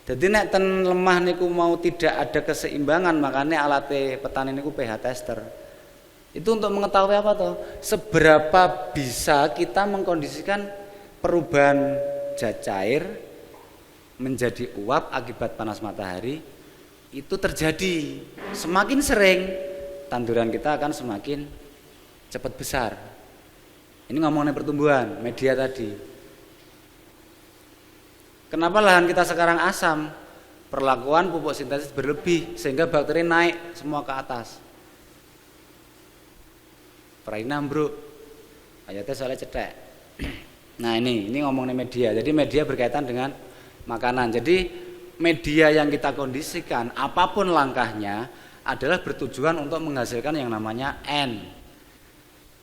Jadi nek ten lemah niku mau tidak ada keseimbangan, makanya alat petani niku pH tester. Itu untuk mengetahui apa toh? Seberapa bisa kita mengkondisikan perubahan zat cair menjadi uap akibat panas matahari itu terjadi. Semakin sering, tanduran kita akan semakin cepat besar. Ini ngomongin pertumbuhan, media tadi. Kenapa lahan kita sekarang asam? Perlakuan pupuk sintesis berlebih sehingga bakteri naik semua ke atas. Peraina bro, ayatnya soalnya cetek. Nah ini ngomongin media. Jadi media berkaitan dengan makanan. Jadi media yang kita kondisikan, apapun langkahnya, adalah bertujuan untuk menghasilkan yang namanya N.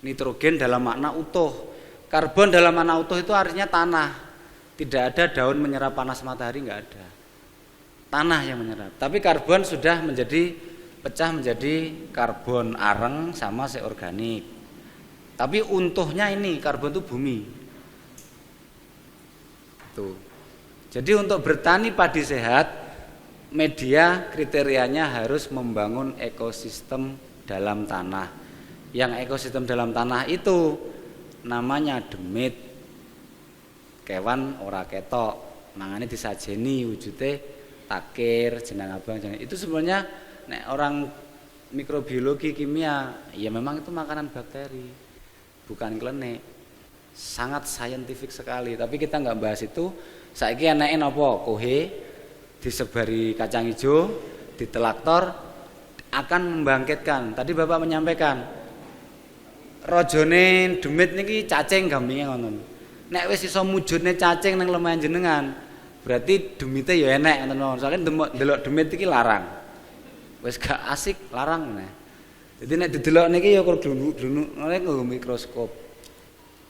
Nitrogen dalam makna utuh. Karbon dalam makna utuh itu artinya tanah. Tidak ada daun menyerap panas matahari, enggak ada. Tanah yang menyerap. Tapi karbon sudah pecah menjadi karbon areng sama organik. Tapi untuhnya ini karbon itu bumi. Tuh. Jadi untuk bertani padi sehat, media kriterianya harus membangun ekosistem dalam tanah. Yang ekosistem dalam tanah itu namanya demit. Kewan ora ketok, mangane disajeni wujude takir, jenang abang, jenang. Itu sebenarnya nek orang mikrobiologi kimia, ya memang itu makanan bakteri, bukan klenik. Sangat saintifik sekali, tapi kita nggak bahas itu. Saiki enake napa? Kohe disebari kacang hijau, ditelaktor akan membangkitkan. Tadi Bapak menyampaikan rajane demit niki cacing gampinge ngoten. Nek wis iso mujudne cacing nang lemahan jenengan, berarti demite ya enek ngoten mawon. Soale ndelok demit iki larang. Wis gak asik larang meneh. Jadi nek didelok niki ya kudu nggo mikroskop.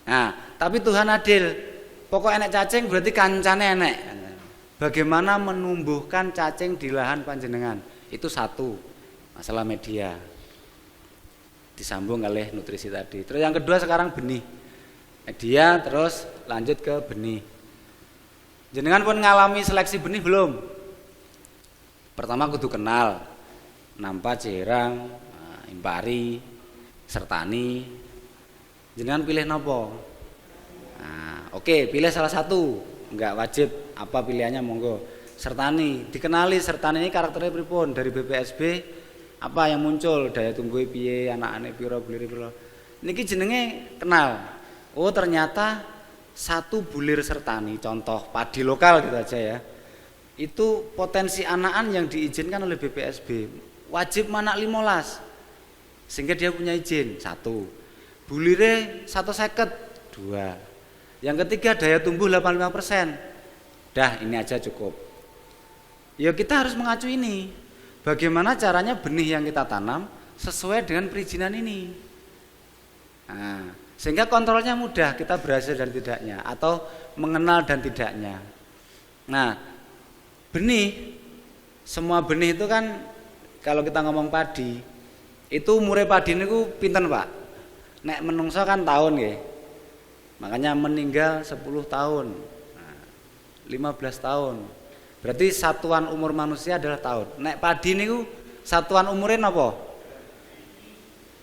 Nah, tapi Tuhan adil. Pokok enek cacing berarti kancane enek. Bagaimana menumbuhkan cacing di lahan panjenengan? Itu satu, masalah media. Disambung oleh nutrisi tadi. Terus yang kedua sekarang benih. Media terus lanjut ke benih. Jenengan pun ngalami seleksi benih belum? Pertama kudu kenal nampa cerang, impari, sertani. Jenengan pilih nopo? Nah, oke, pilih salah satu. Enggak wajib apa pilihannya monggo. Sertani, dikenali sertani ini karakternya pripun dari BPSB apa yang muncul, daya tumbuh piye, anak-anak piro, bulir piro. Niki jenenge kenal. Oh ternyata satu bulir sertani, contoh padi lokal gitu aja ya, itu potensi anakan yang diizinkan oleh BPSB wajib manak 15, sehingga dia punya izin. Satu, bulire 150, dua. Yang ketiga daya tumbuh 85%. Dah ini aja cukup. Ya kita harus mengacu ini. Bagaimana caranya benih yang kita tanam sesuai dengan perizinan ini. Nah, sehingga kontrolnya mudah, kita berhasil dan tidaknya, atau mengenal dan tidaknya. Nah, benih, semua benih itu kan kalau kita ngomong padi, itu umure padi niku pinten Pak? Nek menungso kan tahun nggih. Makanya meninggal 10 tahun. Nah, 15 tahun. Berarti satuan umur manusia adalah tahun. Nek padi niku satuan umurnya napa?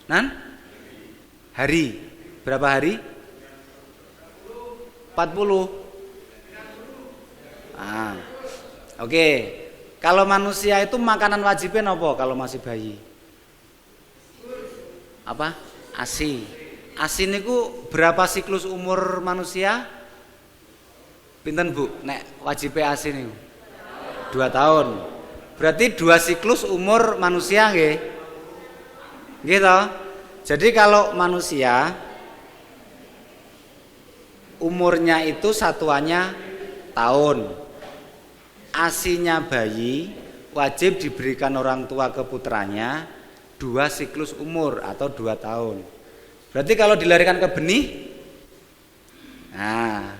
Nan? Hari. Berapa hari? 40. Ah. Oke. Kalau manusia itu makanan wajibnya apa kalau masih bayi? Apa? ASI. ASI niku berapa siklus umur manusia? Pinten Bu? Nek wajib ASI niku 2 tahun. Berarti 2 siklus umur manusia nggih. Nggih toh? Jadi kalau manusia umurnya itu satuannya tahun. ASInya bayi wajib diberikan orang tua ke putranya 2 siklus umur atau 2 tahun. Berarti kalau dilahirkan ke benih, nah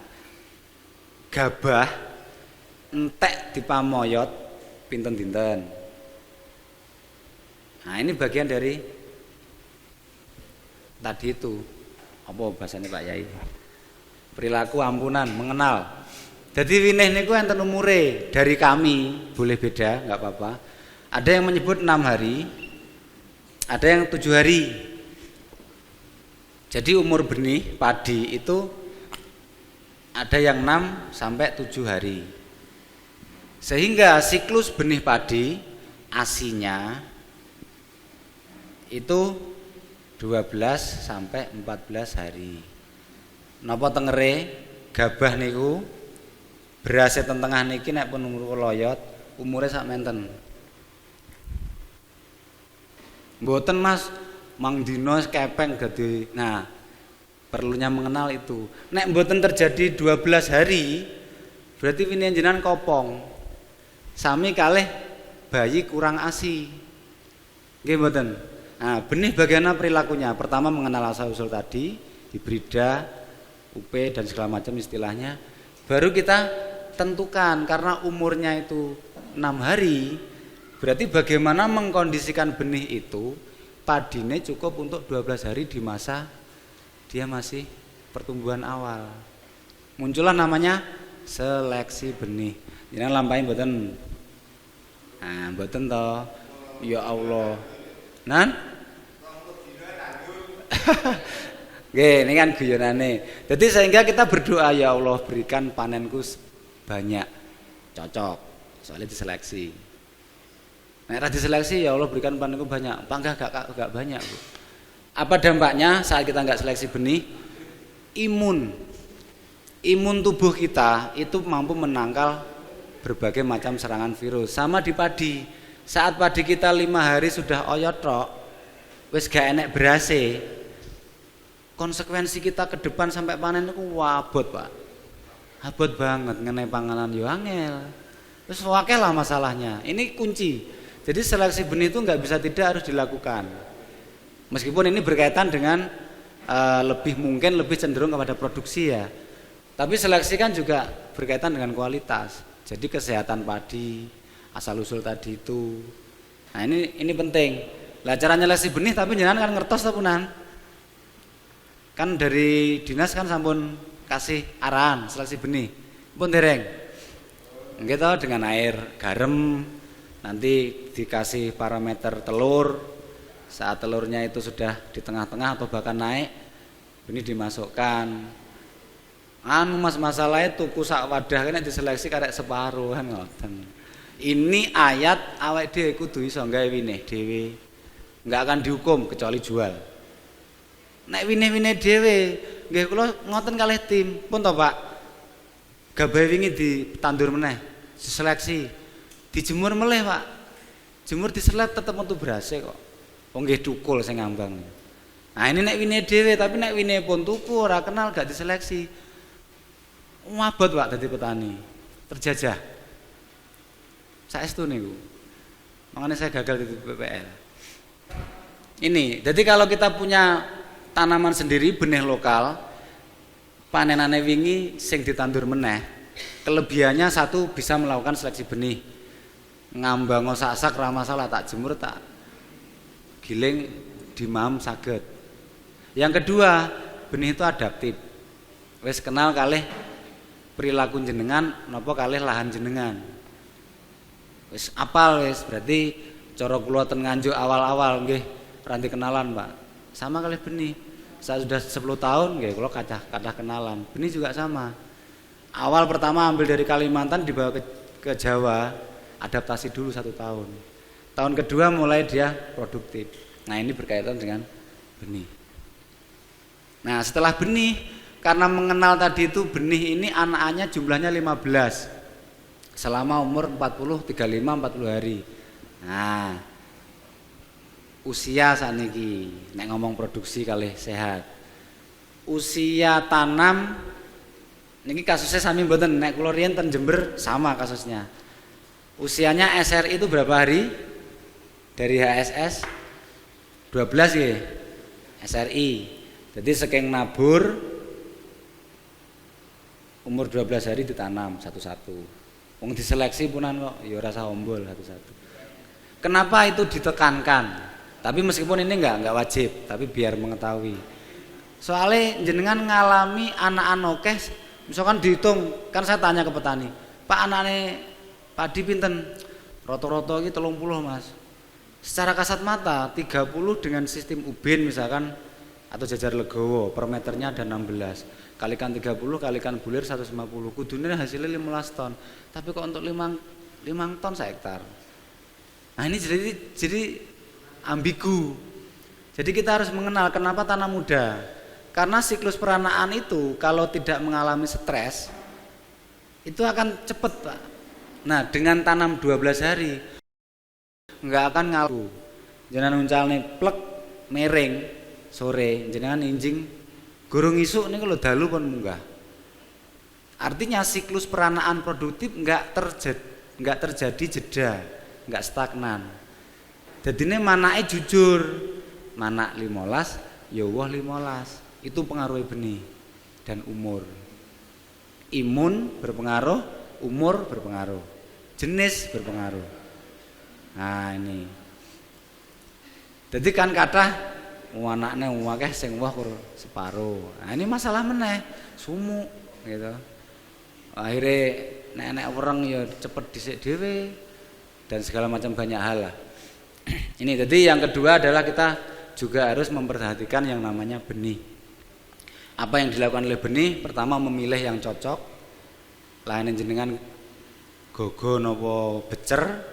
gabah entek dipamoyot pinten-pinten. Nah ini bagian dari tadi itu apa bahasanya Pak Yai? Perilaku ampunan, mengenal. Jadi winih niku enten umure dari kami, boleh beda, nggak apa-apa. Ada yang menyebut 6 hari, ada yang 7 hari. Jadi umur benih padi itu ada yang 6 sampai 7 hari. Sehingga siklus benih padi ASINya itu 12 sampai 14 hari. Napa tengere gabah niku berase ten tengah niki nek pun umur loyot umure sak menten. Mboten Mas, mang dino kepeng gede. Nah, perlunya mengenal itu. Nek mboten terjadi 12 hari, berarti wingi jenengan kopong. Sami kalih bayi kurang ASI. Nggih mboten? Nah, benih bagaimana perilakunya? Pertama mengenal asal usul tadi, hibrida, UP dan segala macam istilahnya. Baru kita tentukan karena umurnya itu 6 hari, berarti bagaimana mengkondisikan benih itu padine cukup untuk 12 hari di masa dia masih pertumbuhan awal. Muncullah namanya seleksi benih. Jangan lampahin mboten. Nah, mboten toh. Ya Allah. Nan? Nggih, ini kan guyonane. Jadi sehingga kita berdoa, ya Allah berikan panenku banyak, cocok, soalnya diseleksi. Nah, diseleksi ya Allah berikan panenku banyak, panggah gak banyak Bu. Apa dampaknya saat kita nggak seleksi benih? Imun tubuh kita itu mampu menangkal berbagai macam serangan virus. Sama di padi, saat padi kita 5 hari sudah oyot tok, wis gak enek berase, konsekuensi kita ke depan sampai panen itu wabot Pak. Abot banget ngenai panganan yo angel. Terus wakil lah masalahnya. Ini kunci. Jadi seleksi benih itu nggak bisa tidak harus dilakukan. Meskipun ini berkaitan dengan lebih cenderung kepada produksi ya. Tapi seleksi kan juga berkaitan dengan kualitas. Jadi kesehatan padi, asal usul tadi itu. Nah ini penting. Lah cara nyeleksi benih tapi jangan kan ngertos ta punan. Kan dari dinas kan sampun kasih arahan seleksi benih pun dereng gitu dengan air garam, nanti dikasih parameter telur. Saat telurnya itu sudah di tengah-tengah atau bahkan naik, benih dimasukkan. Mas masalahnya tuku sak wadah kan diseleksi karek separuh kan ngoten. Ini ayat awake dhewe kudu iso gawe winih dhewe, nggak akan dihukum kecuali jual. Nek winih-winih dhewe nggih kula ngoten kalih tim pun to Pak. Gabah wingi ditandur meneh, diseleksi, dijemur meleh Pak. Jemur diselep tetep metu berase kok. Wong nggih tukul sing ngambang. Nah ini nek winih dhewe, tapi nek winih pun tuku ora kenal gak diseleksi. Wabot Pak dadi petani. Terjajah. Saestu niku. Makanya saya gagal di BPL. Ini, jadi kalau kita punya tanaman sendiri benih lokal, panenane wingi sing ditandur meneh, kelebihannya satu bisa melakukan seleksi benih, ngambang sak-sak ra masalah, tak jemur tak giling dimam saged. Yang kedua, benih itu adaptif, wis kenal kalih perilaku jenengan napa kalih lahan jenengan, wis apal wis. Berarti cara kula ten Nganjuk awal-awal nggih ranti kenalan Pak, sama kalih benih. Saya sudah 10 tahun nggih kula kathah kenalan. Benih juga sama. Awal pertama ambil dari Kalimantan dibawa ke Jawa, adaptasi dulu 1 tahun. Tahun kedua mulai dia produktif. Nah, ini berkaitan dengan benih. Nah, setelah benih, karena mengenal tadi itu benih ini anak-anaknya jumlahnya 15 selama umur 40, 35, 40 hari. Nah, usia saniki nek ngomong produksi kalih sehat. Usia tanam niki kasusnya sami mboten, nek kula riyen ten Jember sama kasusnya. Usianya SRI itu berapa hari? Dari HSS 12 ya. SRI. Jadi saking nabur umur 12 hari ditanam satu-satu. Wong diseleksi punan kok ya rasa ombol satu-satu. Kenapa itu ditekankan? Tapi meskipun ini enggak wajib, tapi biar mengetahui. Soalnya jenengan ngalami anak-anak okeh, misalkan dihitung, kan saya tanya ke petani, Pak anaknya padi pinten? Roto-roto ini 30 Mas. Secara kasat mata 30 dengan sistem ubin misalkan atau jajar legowo per meternya ada 16. Kalikan 30 kalikan bulir 150. Kudunya hasilnya 15 ton. Tapi kok untuk 5 ton sehektar. Nah ini jadi ambigu. Jadi kita harus mengenal kenapa tanah muda. Karena siklus peranaan itu kalau tidak mengalami stres itu akan cepat Pak. Nah dengan tanam 12 hari enggak akan ngalu. Jangan uncalne plek mereng sore jenengan injing gorong isuk niku lho dalu pun munggah. Artinya siklus peranaan produktif enggak terjadi jeda, enggak stagnan. Dadine manake jujur. Manak 15, ya wah 15. Itu pengaruh benih dan umur. Imun berpengaruh, umur berpengaruh. Jenis berpengaruh. Nah ini. Jadi kan kata anaknya akeh sing wah kur separo. Nah ini masalah meneh, sumuk gitu. Akhirnya nek wereng ya cepet dhisik dhewe dan segala macam banyak hal lah. Ini jadi yang kedua adalah kita juga harus memperhatikan yang namanya benih. Apa yang dilakukan oleh benih? Pertama memilih yang cocok. Lain jenengan gogo nopo becer.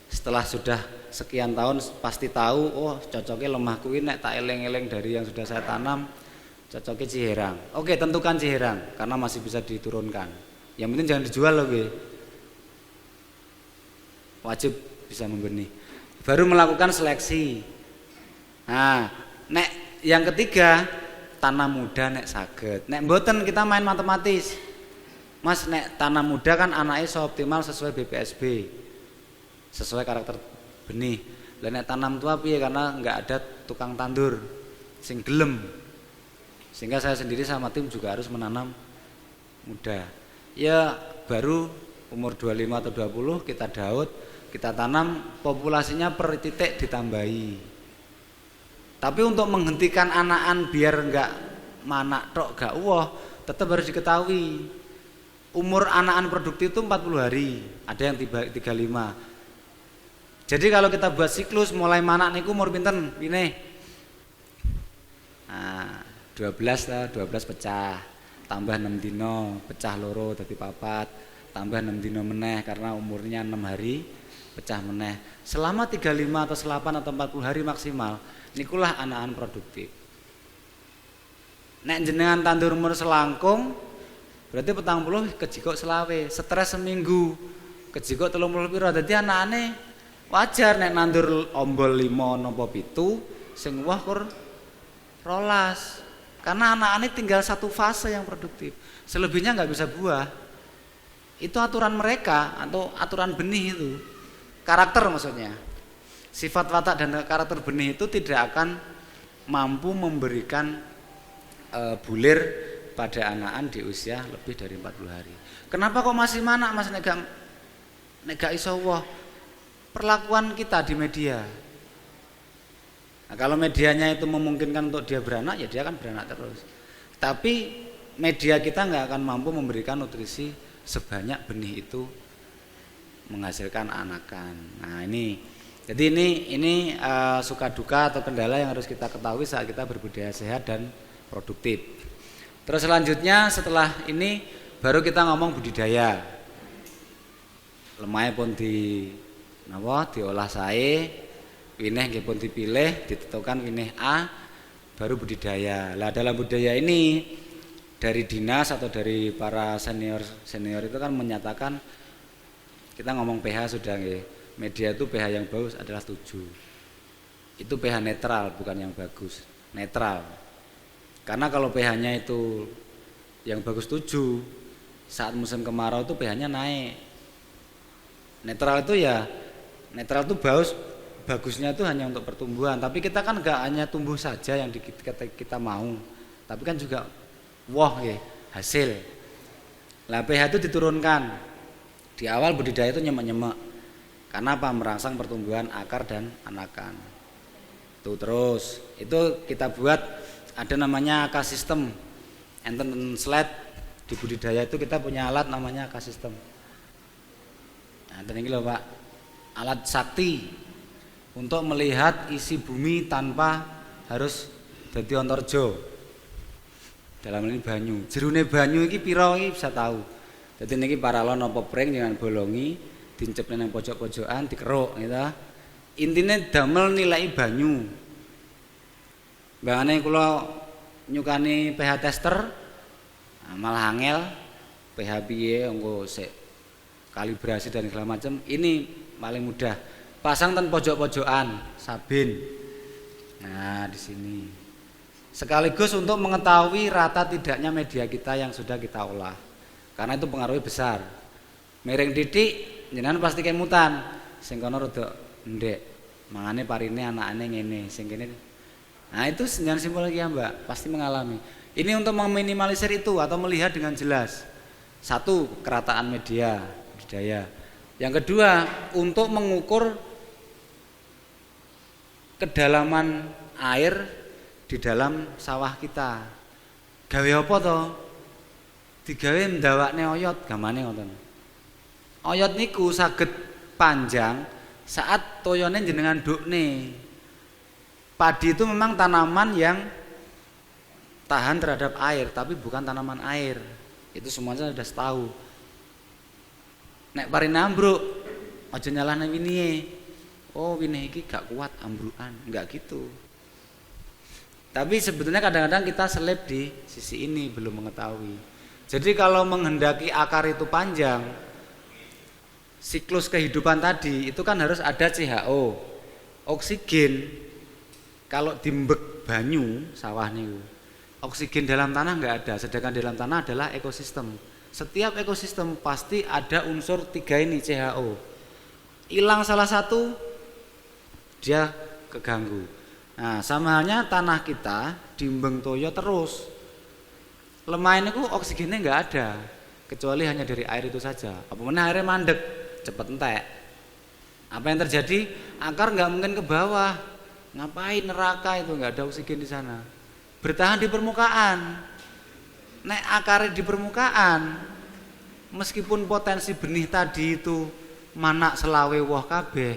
Setelah sudah sekian tahun pasti tahu, oh cocoknya lemah kuwi nek tak eleng-eleng dari yang sudah saya tanam, cocoknya Ciherang. Oke, tentukan Ciherang karena masih bisa diturunkan. Yang penting jangan dijual loh, gue. Wajib bisa membenih. Baru melakukan seleksi. Nah, nek yang ketiga tanam muda nek saged. Nek mboten kita main matematis. Mas nek tanam muda kan anaknya seoptimal sesuai BPSB. Sesuai karakter benih. Lah nek tanam tua piye karena enggak ada tukang tandur sing gelem. Sehingga saya sendiri sama tim juga harus menanam muda. Ya baru umur 25 atau 20 kita daud, kita tanam populasinya per titik ditambahi. Tapi untuk menghentikan anakan biar enggak manak tok gak wah, tetap harus diketahui. Umur anakan produktif itu 40 hari, ada yang 35. Jadi kalau kita buat siklus mulai manak niku umur pinten? Pine. Nah, 12 lah, 12 pecah. Tambah 6 dino, pecah loro dadi 4. Tambah 6 dino meneh karena umurnya 6 hari, pecah meneh. Selama 35 atau 8 atau 40 hari maksimal, nikulah anakan produktif. Nek jenengan tandur umur selangkung, berarti 40 kejikok selawe, stres seminggu, kejikok 30 piro. Dadi anakane wajar nek nandur ombol 5 napa 7 sing wah kur 12. Karena anak-anak tinggal satu fase yang produktif. Selebihnya nggak bisa buah. Itu aturan mereka atau aturan benih itu. Karakter maksudnya. Sifat watak dan karakter benih itu tidak akan mampu memberikan bulir pada anakan di usia lebih dari 40 hari. Kenapa kok masih manak Mas nega iso wah? Perlakuan kita di media. Nah, kalau medianya itu memungkinkan untuk dia beranak, ya dia akan beranak terus. Tapi media kita nggak akan mampu memberikan nutrisi sebanyak benih itu menghasilkan anakan. Nah ini, jadi ini suka duka atau kendala yang harus kita ketahui saat kita berbudidaya sehat dan produktif. Terus selanjutnya setelah ini baru kita ngomong budidaya. Lemahnya pun diolah sae. Winih nggih pun dipilih, ditentukan winih A. baru budidaya. Lah dalam budidaya ini dari dinas atau dari para senior itu kan menyatakan, kita ngomong pH sudah nggih. Media itu pH yang bagus adalah 7. Itu pH netral, bukan yang bagus. Netral. Karena kalau pH-nya itu yang bagus 7, saat musim kemarau itu pH-nya naik. Netral itu ya, netral itu bagusnya itu hanya untuk pertumbuhan. Tapi kita kan enggak hanya tumbuh saja yang kita mau, tapi kan juga ya, hasil. Lah pH itu diturunkan. Di awal budidaya itu nyemek-nyemek. Karena apa? Merangsang pertumbuhan akar dan anakan. Tuh terus, itu kita buat ada namanya K-System. Enten slide di budidaya itu kita punya alat namanya K-System. Nah, ini loh Pak, alat sakti untuk melihat isi bumi tanpa harus dadi ontorjo. Dalam ini banyu. Jerune banyu iki pira iki bisa tahu. Dadi niki paralon apa pring dengan bolongi dicepne nang pojok-pojokan dikeruk gitu. Intine damel nilai banyu. Mbangane kula nyukani pH tester malah angel pH piye engko sik kalibrasi dan segala macam. Ini paling mudah. Pasang ten pojok-pojokan sabin. Nah, di sini. Sekaligus untuk mengetahui rata tidaknya media kita yang sudah kita olah. Karena itu pengaruhnya besar. Miring titik jenengan pasti kemutan. Sing kono rada ndek. Mangane parine anakane ngene, sing kene. Nah, itu senjang simpel ya, Mbak, pasti mengalami. Ini untuk meminimalisir itu atau melihat dengan jelas. Satu, kerataan media budidaya. Yang kedua, untuk mengukur kedalaman air di dalam sawah kita. Gawe apa to? Digawe ndawakne oyot, gamane ngoten. Oyot niku saged panjang saat toyone jenengan dukne. Padi itu memang tanaman yang tahan terhadap air, tapi bukan tanaman air. Itu semuanya sudah tahu. Nek parine ambruk, aja nyalahne winihe. Oh, winih iki gak kuat ambrukan, enggak gitu. Tapi sebetulnya kadang-kadang kita selip di sisi ini, belum mengetahui. Jadi kalau menghendaki akar itu panjang, siklus kehidupan tadi itu kan harus ada CHO, oksigen. Kalau dimbek banyu sawah niku, oksigen dalam tanah enggak ada, sedangkan dalam tanah adalah ekosistem. Setiap ekosistem pasti ada unsur 3 ini CHO. Hilang salah satu, dia keganggu. Nah, sama halnya tanah kita dimbeng toyo terus. Lemah ini oksigennya enggak ada, kecuali hanya dari air itu saja. Apa mana airnya mandek, cepat entek. Apa yang terjadi? Akar enggak mungkin ke bawah. Ngapain neraka itu, enggak ada oksigen di sana. Bertahan di permukaan. Nek akarnya di permukaan, meskipun potensi benih tadi itu manak selawe woh kabeh,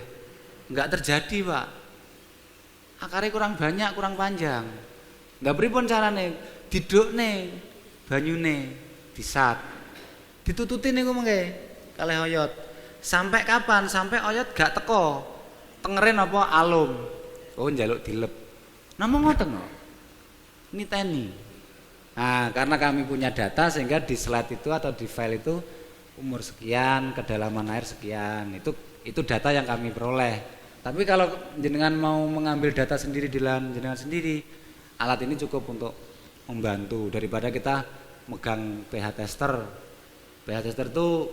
enggak terjadi, Pak. Akarnya kurang banyak, kurang panjang. Enggak pripun carane? Didukne banyune, disat. Ditututi niku mengke kalih oyot. Sampai kapan? Sampai oyot gak teko. Tengeren apa alum. Oh, njaluk dilep. Namung ngoten kok. Niteni. Nah, karena kami punya data sehingga di slide itu atau di file itu umur sekian, kedalaman air sekian. Itu data yang kami peroleh. Tapi kalau jenengan mau mengambil data sendiri di lahan jenengan sendiri, alat ini cukup untuk membantu daripada kita megang pH tester. pH tester itu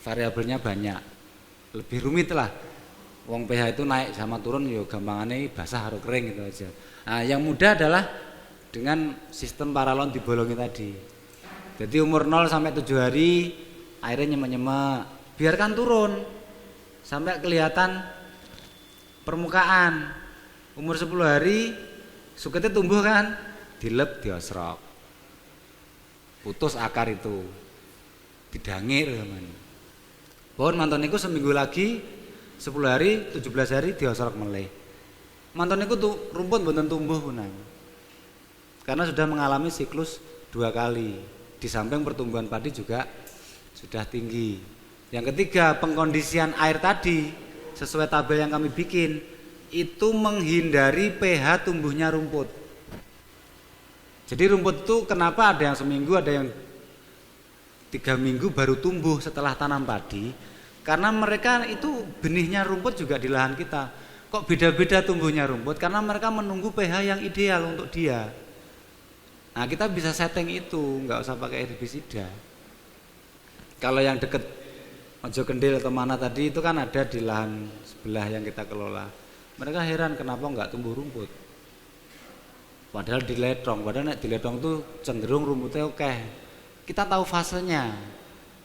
variabelnya banyak, lebih rumit lah. Wong pH itu naik sama turun, yo gampangane basah karo kering gitu aja. Nah, yang mudah adalah dengan sistem paralon dibolongi tadi. Jadi umur 0 sampai 7 hari airnya nyemek-nyemek, biarkan turun sampai kelihatan permukaan. Umur 10 hari suketnya tumbuh kan, dilep diosrok, putus akar itu, didangir teman. Pohon manton itu seminggu lagi 10 hari 17 hari diosrok meleh. Manton itu tuh rumput mboten tumbuh punang, karena sudah mengalami siklus 2 kali. Di samping pertumbuhan padi juga sudah tinggi. Yang ketiga, pengkondisian air tadi sesuai tabel yang kami bikin. itu menghindari pH tumbuhnya rumput. Jadi rumput itu kenapa ada yang seminggu, ada yang 3 minggu baru tumbuh setelah tanam padi? Karena mereka itu benihnya rumput juga di lahan kita. Kok beda-beda tumbuhnya rumput? Karena mereka menunggu pH yang ideal untuk dia. Nah kita bisa setting itu, nggak usah pakai herbisida. Kalau yang deket Mojo Kendil atau mana tadi itu kan ada di lahan sebelah yang kita kelola. Mereka heran kenapa nggak tumbuh rumput. Padahal di letong tuh cenderung rumputnya oke. Kita tahu fasenya.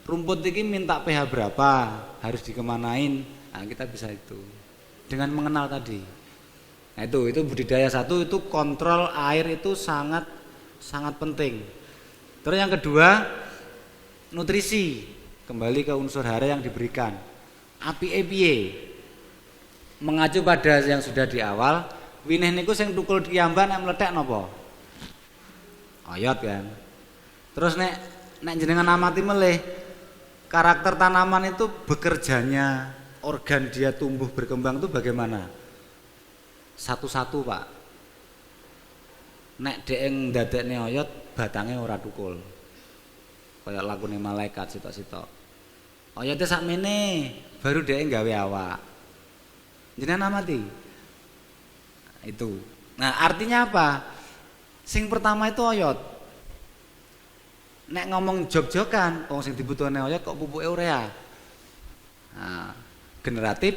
Rumput ini minta pH berapa, harus dikemanain. Nah, kita bisa itu dengan mengenal tadi. Nah, itu budidaya satu, itu kontrol air itu sangat penting. Terus yang kedua, nutrisi. Kembali ke unsur hara yang diberikan. Api mengacu pada yang sudah di awal. Winih niku sing tukul kiyambak nek meletek napa? Oyot kan. Terus nek jenengan amati melih karakter tanaman itu bekerjanya, organ dia tumbuh berkembang itu bagaimana? Satu-satu, Pak. Nek dhek ndadekne oyot batange ora tukul. Kaya lakune malaikat sitok-sitok. Oyote sakmene baru dhek gawe awak. Jenengan amati. Itu. Nah, artinya apa? Sing pertama itu oyot. Nek ngomong jog-jogan, wong sing dibutuhane oyot kok pupuke urea. Nah, generatif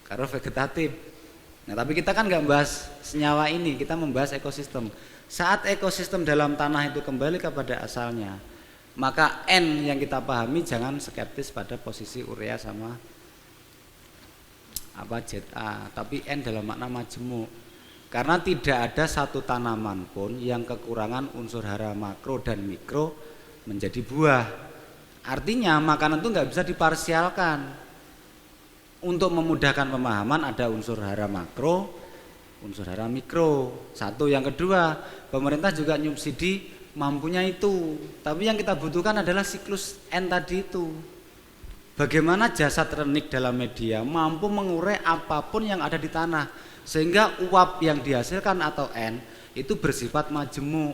karo vegetatif. Nah, tapi kita kan nggak membahas senyawa ini, kita membahas ekosistem. Saat ekosistem dalam tanah itu kembali kepada asalnya, maka N yang kita pahami jangan skeptis pada posisi urea sama ZA, tapi N dalam makna majemuk. Karena tidak ada satu tanaman pun yang kekurangan unsur hara makro dan mikro menjadi buah. Artinya makanan itu nggak bisa diparsialkan. Untuk memudahkan pemahaman ada unsur hara makro, unsur hara mikro. Satu, yang kedua, pemerintah juga nyubsidi mampunya itu. Tapi yang kita butuhkan adalah siklus N tadi itu. Bagaimana jasad renik dalam media mampu mengurai apapun yang ada di tanah sehingga uap yang dihasilkan atau N itu bersifat majemuk.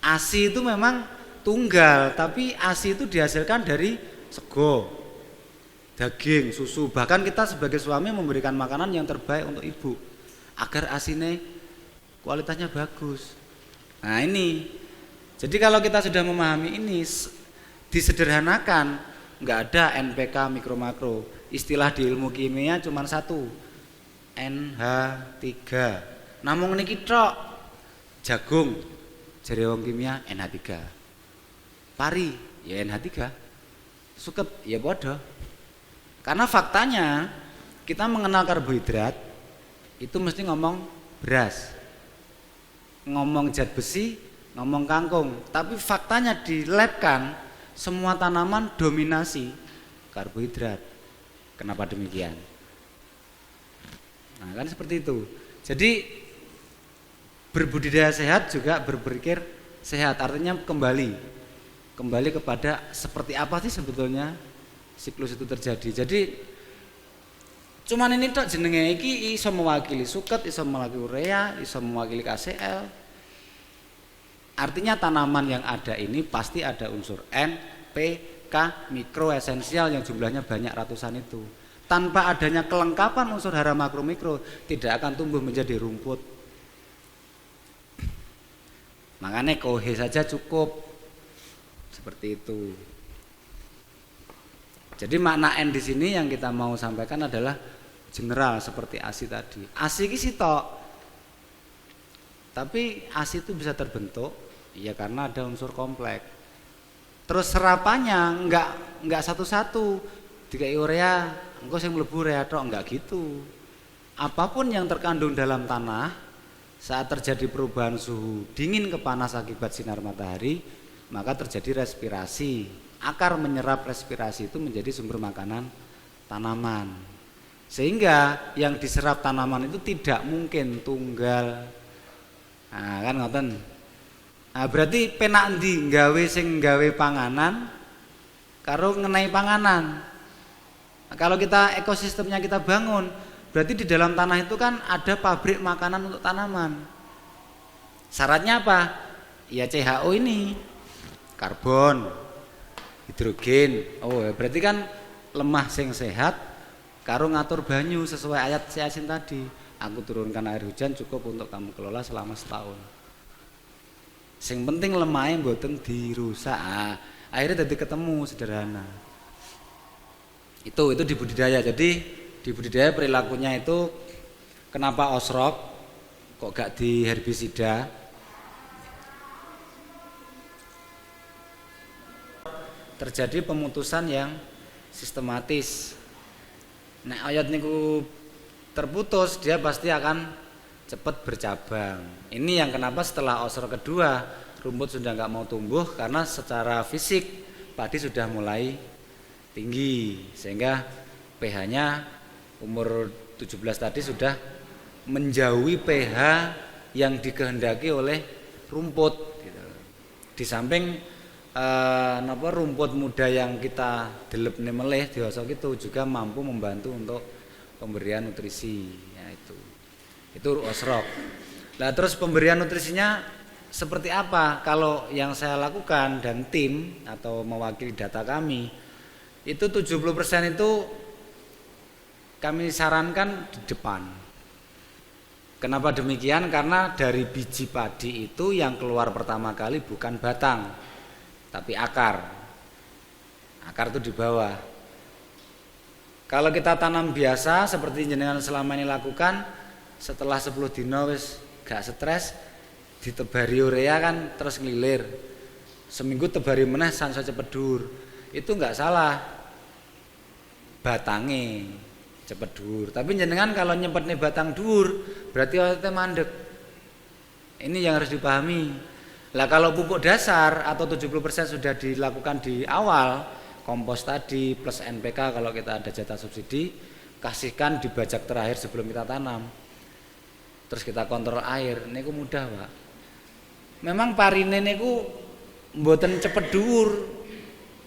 ASI itu memang tunggal, tapi ASI itu dihasilkan dari sego, daging, susu. Bahkan kita sebagai suami memberikan makanan yang terbaik untuk ibu agar ASINE kualitasnya bagus. Nah ini, jadi kalau kita sudah memahami ini, disederhanakan. Enggak ada NPK mikro makro. Istilah di ilmu kimia cuma satu, NH3. Namung niki tok. Jagung jare wong kimia NH3. Pari ya NH3. Suket ya padha. Karena faktanya kita mengenal karbohidrat itu mesti ngomong beras. Ngomong zat besi, ngomong kangkung. Tapi faktanya di lab kan semua tanaman dominasi karbohidrat. Kenapa demikian? Nah kan seperti itu. Jadi berbudidaya sehat juga berpikir sehat. Artinya kembali kepada seperti apa sih sebetulnya siklus itu terjadi. Jadi cuman ini tok jenenge iki iso mewakili suket, iso mewakili urea, iso mewakili KCl. Artinya tanaman yang ada ini pasti ada unsur N, P, K, mikro esensial yang jumlahnya banyak ratusan itu. Tanpa adanya kelengkapan unsur hara makro mikro tidak akan tumbuh menjadi rumput. Makanya kohe saja cukup. Seperti itu. Jadi makna N di sini yang kita mau sampaikan adalah general seperti ASI tadi. ASI ini sitok. Tapi ASI itu bisa terbentuk ya karena ada unsur kompleks. Terus serapannya enggak satu-satu. Dikai urea, engko sing mlebu urea tok, enggak gitu. Apapun yang terkandung dalam tanah saat terjadi perubahan suhu dingin ke panas akibat sinar matahari, maka terjadi respirasi. Akar menyerap respirasi itu menjadi sumber makanan tanaman. Sehingga yang diserap tanaman itu tidak mungkin tunggal. Nah, kan ngoten. Nah, berarti penak ndi nggawe sing nggawe panganan karo ngenai panganan. Nah, kalau kita ekosistemnya kita bangun, Berarti di dalam tanah itu kan ada pabrik makanan untuk tanaman. Syaratnya apa? Ya CHO ini, karbon, hidrogen. Oh, berarti kan lemah sing sehat karo ngatur banyu sesuai ayat Yasin tadi. Aku turunkan air hujan cukup untuk kamu kelola selama setahun. Sing penting lemahnya mboten dirusak. Akhirnya jadi ketemu sederhana. Itu di budidaya. Jadi di budidaya perilakunya itu kenapa osrok kok gak di herbisida? Terjadi pemutusan yang sistematis. Nek oyot niku terputus, dia pasti akan cepat bercabang. Ini yang kenapa setelah osrok kedua rumput sudah nggak mau tumbuh karena secara fisik padi sudah mulai tinggi sehingga pH-nya umur 17 tadi sudah menjauhi pH yang dikehendaki oleh rumput gitu. Di samping rumput muda yang kita delepne meleh diosok itu juga mampu membantu untuk pemberian nutrisi ya itu osrok. Nah terus pemberian nutrisinya seperti apa? Kalau yang saya lakukan dan tim atau mewakili data kami itu 70% itu kami sarankan di depan. Kenapa demikian? Karena dari biji padi itu yang keluar pertama kali bukan batang tapi akar. Akar itu di bawah. Kalau kita tanam biasa seperti jenengan selama ini lakukan, setelah 10 dino wis gak stres, ditebari urea kan terus ngelilir. Seminggu tebari meneh sanso cepet dur. Itu enggak salah. Batange cepet dur. Tapi jenengan kalau nyempetne batang dur, berarti awetnya mandek. Ini yang harus dipahami. Lah kalau pupuk dasar atau 70% sudah dilakukan di awal, kompos tadi plus NPK kalau kita ada jatah subsidi, kasihkan di bajak terakhir sebelum kita tanam. Terus kita kontrol air, niku mudah, Pak. Memang parine niku mboten cepet dhuwur.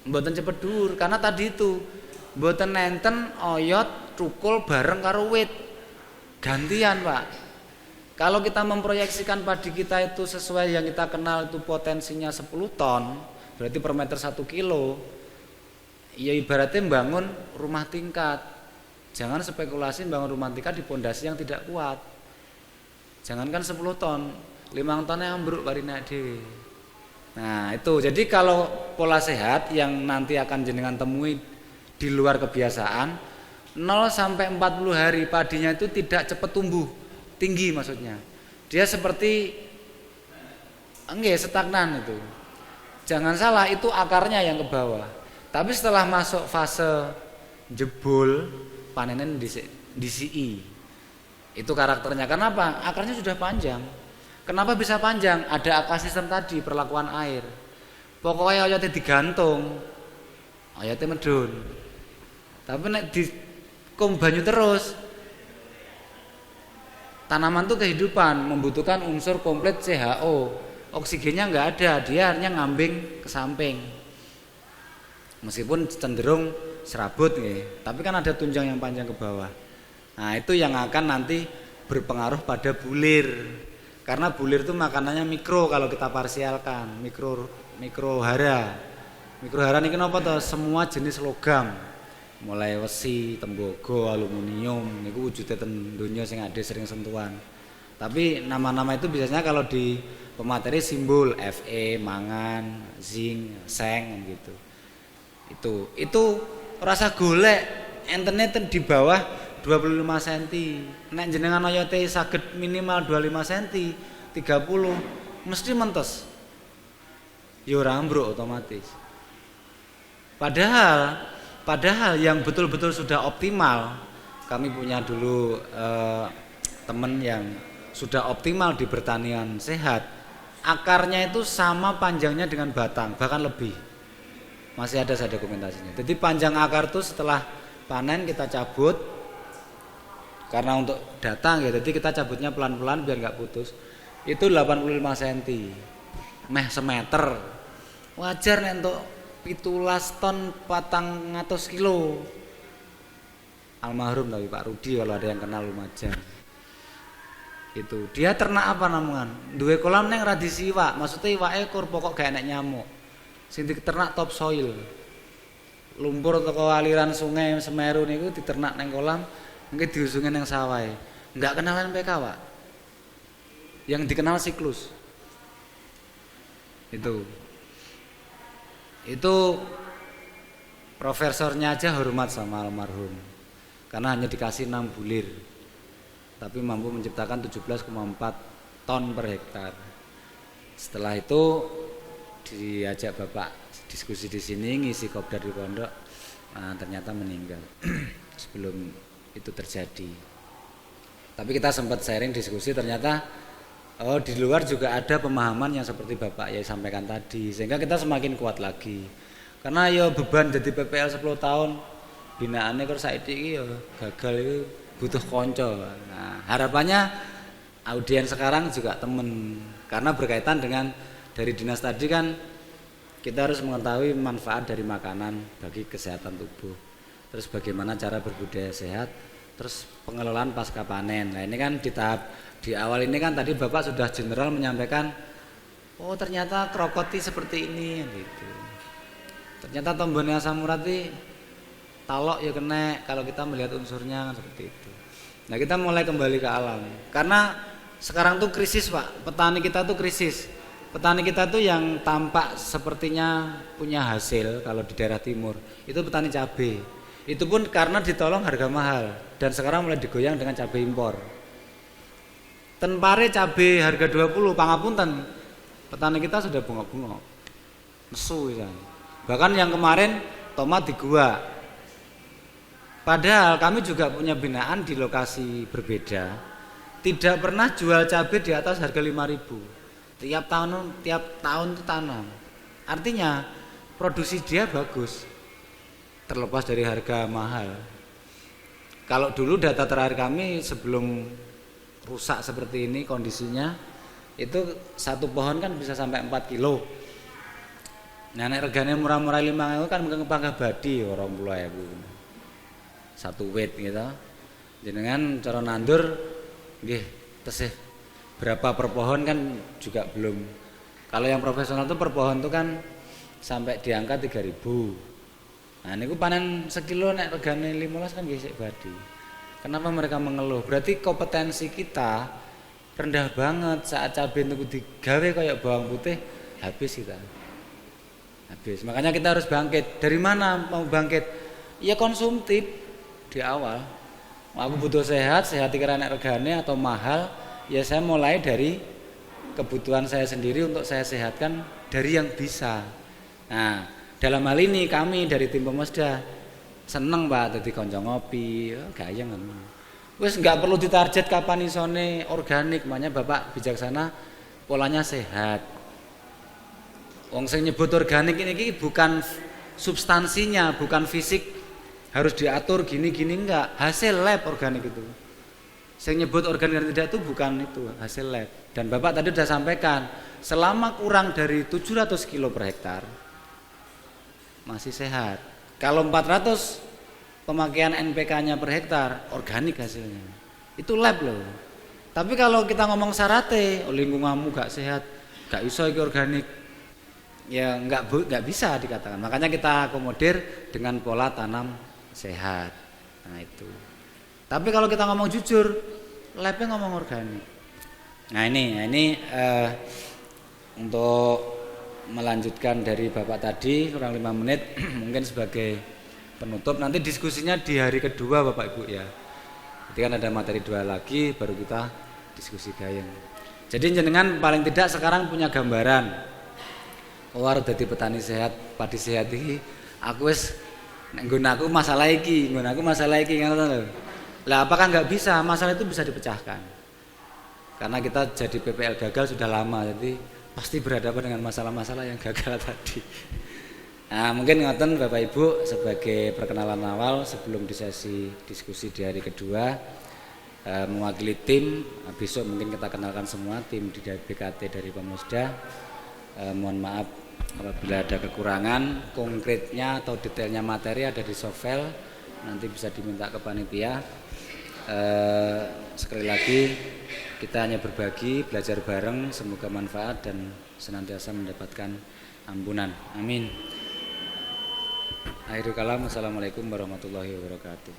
Mboten cepet dhuwur karena tadi itu mboten nenten oyot cukul bareng karo wit. Gantian, Pak. Kalau kita memproyeksikan padi kita itu sesuai yang kita kenal itu potensinya 10 ton, berarti per meter 1 kilo, ya ibaratnya membangun rumah tingkat. Jangan spekulasi membangun rumah tingkat di pondasi yang tidak kuat. Jangankan 10 ton, 5 tonnya ambruk barina dhewe. Nah itu, jadi kalau pola sehat yang nanti akan jenengan temui di luar kebiasaan, 0 sampai 40 hari padinya itu tidak cepat tumbuh tinggi maksudnya. Dia seperti stagnan itu. Jangan salah, itu akarnya yang ke bawah. Tapi setelah masuk fase jebol, panenan DCI. Itu karakternya. Kenapa? Akarnya sudah panjang. Kenapa bisa panjang? Ada ekosistem tadi, perlakuan air. Pokoknya oyotnya digantung, oyotnya medun. Tapi nek di banyu terus, tanaman itu kehidupan, membutuhkan unsur komplit CHO. Oksigennya nggak ada, dia hanya ngambing ke samping. Meskipun cenderung serabut tapi kan ada tunjang yang panjang ke bawah. Nah itu yang akan nanti berpengaruh pada bulir. Karena bulir itu makanannya mikro kalau kita parsialkan, mikro hara. Mikro hara ini kenapa toh? Semua jenis logam. Mulai wesi, tembogo, aluminium, niku wujudnya ten donya sing ade sering sentuhan. Tapi nama-nama itu biasanya kalau di pemateri simbol Fe, mangan, zinc, seng gitu. Itu rasa golek entene di bawah 25 cm. Nek jenengan oyote saged minimal 25 cm, 30 mesti mentes. Ya ora ambruk otomatis. Padahal yang betul-betul sudah optimal, kami punya dulu teman yang sudah optimal di pertanian sehat, akarnya itu sama panjangnya dengan batang, bahkan lebih. Masih ada saya dokumentasinya. Jadi panjang akar itu setelah panen kita cabut, karena untuk datang ya, jadi kita cabutnya pelan-pelan biar nggak putus. Itu 85 cm, meh semeter. Wajar nih untuk 17 ton 400 kilo. almarhum tapi Pak Rudi kalau ada yang kenal Lumajang. Itu dia ternak apa namungan? Duwe kolam neng radisi iwak, maksudnya iwak ekor pokok gak enak nyamuk. Sing diternak topsoil. Lumpur atau aliran sungai Semeru niku diternak neng kolam, mungkin diusungin neng sawah. Enggak kenal NPK, Pak. Yang dikenal siklus. Itu profesornya aja hormat sama almarhum. Karena hanya dikasih 6 bulir. Tapi mampu menciptakan 17,4 ton per hektar. Setelah itu diajak Bapak diskusi di sini, ngisi kopdar di pondok, ternyata meninggal sebelum itu terjadi. Tapi kita sempat sharing diskusi, ternyata di luar juga ada pemahaman yang seperti Bapak ya sampaikan tadi, sehingga kita semakin kuat lagi. Karena ya beban jadi PPL 10 tahun binaannya kalau saiki ya gagal itu butuh konco. Nah, harapannya audiens sekarang juga temen, karena berkaitan dengan dari dinas tadi kan kita harus mengetahui manfaat dari makanan bagi kesehatan tubuh. Terus bagaimana cara berbudaya sehat, terus pengelolaan pasca panen. Nah, ini kan di awal ini kan tadi Bapak sudah general menyampaikan, oh ternyata krokoti seperti ini gitu. Ternyata tombonnya asam urat talok ya kena kalau kita melihat unsurnya kan seperti itu. Nah, kita mulai kembali ke alam. Karena sekarang tuh krisis, Pak. Petani kita tuh krisis. Petani kita tuh yang tampak sepertinya punya hasil kalau di daerah timur itu petani cabai. Itu pun karena ditolong harga mahal dan sekarang mulai digoyang dengan cabai impor. Tenpare cabai harga 20, pangapunten. Petani kita sudah bengok-bengok. Nesu ya. Bahkan yang kemarin tomat di gua. Padahal kami juga punya binaan di lokasi berbeda. Tidak pernah jual cabai di atas harga 5.000. Tiap tahun itu tanam. Artinya produksi dia bagus. Terlepas dari harga mahal. Kalau dulu data terakhir kami sebelum rusak seperti ini kondisinya, itu satu pohon kan bisa sampai 4 kilo. Nah, nek regane murah-murah 5.000 kan mungkin pangkah badi 20.000. Satu wit gitu. Jenengan cara nandur nggih tesih berapa per pohon kan juga belum. Kalau yang profesional tuh per pohon tuh kan sampai di angka 3.000. Nah, niku panen sekilo nek regane 15 kan gesek badi. Kenapa mereka mengeluh? Berarti kompetensi kita rendah banget. Saat cabai itu digawe kayak bawang putih habis kita. Habis. Makanya kita harus bangkit. Dari mana mau bangkit? Ya konsumtif di awal. Aku butuh sehat kira nek regane atau mahal. Ya saya mulai dari kebutuhan saya sendiri untuk saya sehatkan dari yang bisa. Nah, dalam hal ini kami dari tim Pemesda seneng Pak dadi kanca ngopi, gayeng kan. Wis enggak perlu ditarget kapan isone organik, makanya Bapak bijaksana polanya sehat. Wong sing nyebut organik ini bukan substansinya, bukan fisik harus diatur gini-gini enggak, hasil lab organik itu. Saya nyebut organik dan tidak itu bukan itu hasil lab. Dan Bapak tadi sudah sampaikan, selama kurang dari 700 kilo per hektar masih sehat. Kalau 400 pemakaian NPK-nya per hektar organik hasilnya. Itu lab loh. Tapi kalau kita ngomong syaratnya, lingkunganmu gak sehat, gak iso iki organik. Ya enggak bisa dikatakan. Makanya kita akomodir dengan pola tanam sehat. Nah itu. Tapi kalau kita ngomong jujur, labnya ngomong organik. Nah ini untuk melanjutkan dari Bapak tadi kurang 5 menit mungkin sebagai penutup. Nanti diskusinya di hari kedua Bapak Ibu ya. Jadi kan ada materi 2 lagi baru kita diskusi gayeng. Jadi jenengan paling tidak sekarang punya gambaran. War dadi petani sehat, padi sehat iki aku wis nek nggon aku masalah iki ngono lho. Lah apakah nggak bisa? Masalah itu bisa dipecahkan. Karena kita jadi PPL gagal sudah lama, jadi pasti berhadapan dengan masalah-masalah yang gagal tadi. Nah, mungkin ngoten Bapak Ibu sebagai perkenalan awal sebelum di sesi diskusi di hari kedua, mewakili tim. Besok mungkin kita kenalkan semua tim di BKT dari Pemesda. Mohon maaf apabila ada kekurangan konkretnya atau detailnya materi ada di softfile. nanti bisa diminta ke panitia. Sekali lagi kita hanya berbagi, belajar bareng, semoga manfaat dan senantiasa mendapatkan ampunan. Amin. Akhirul kalam, assalamualaikum warahmatullahi wabarakatuh.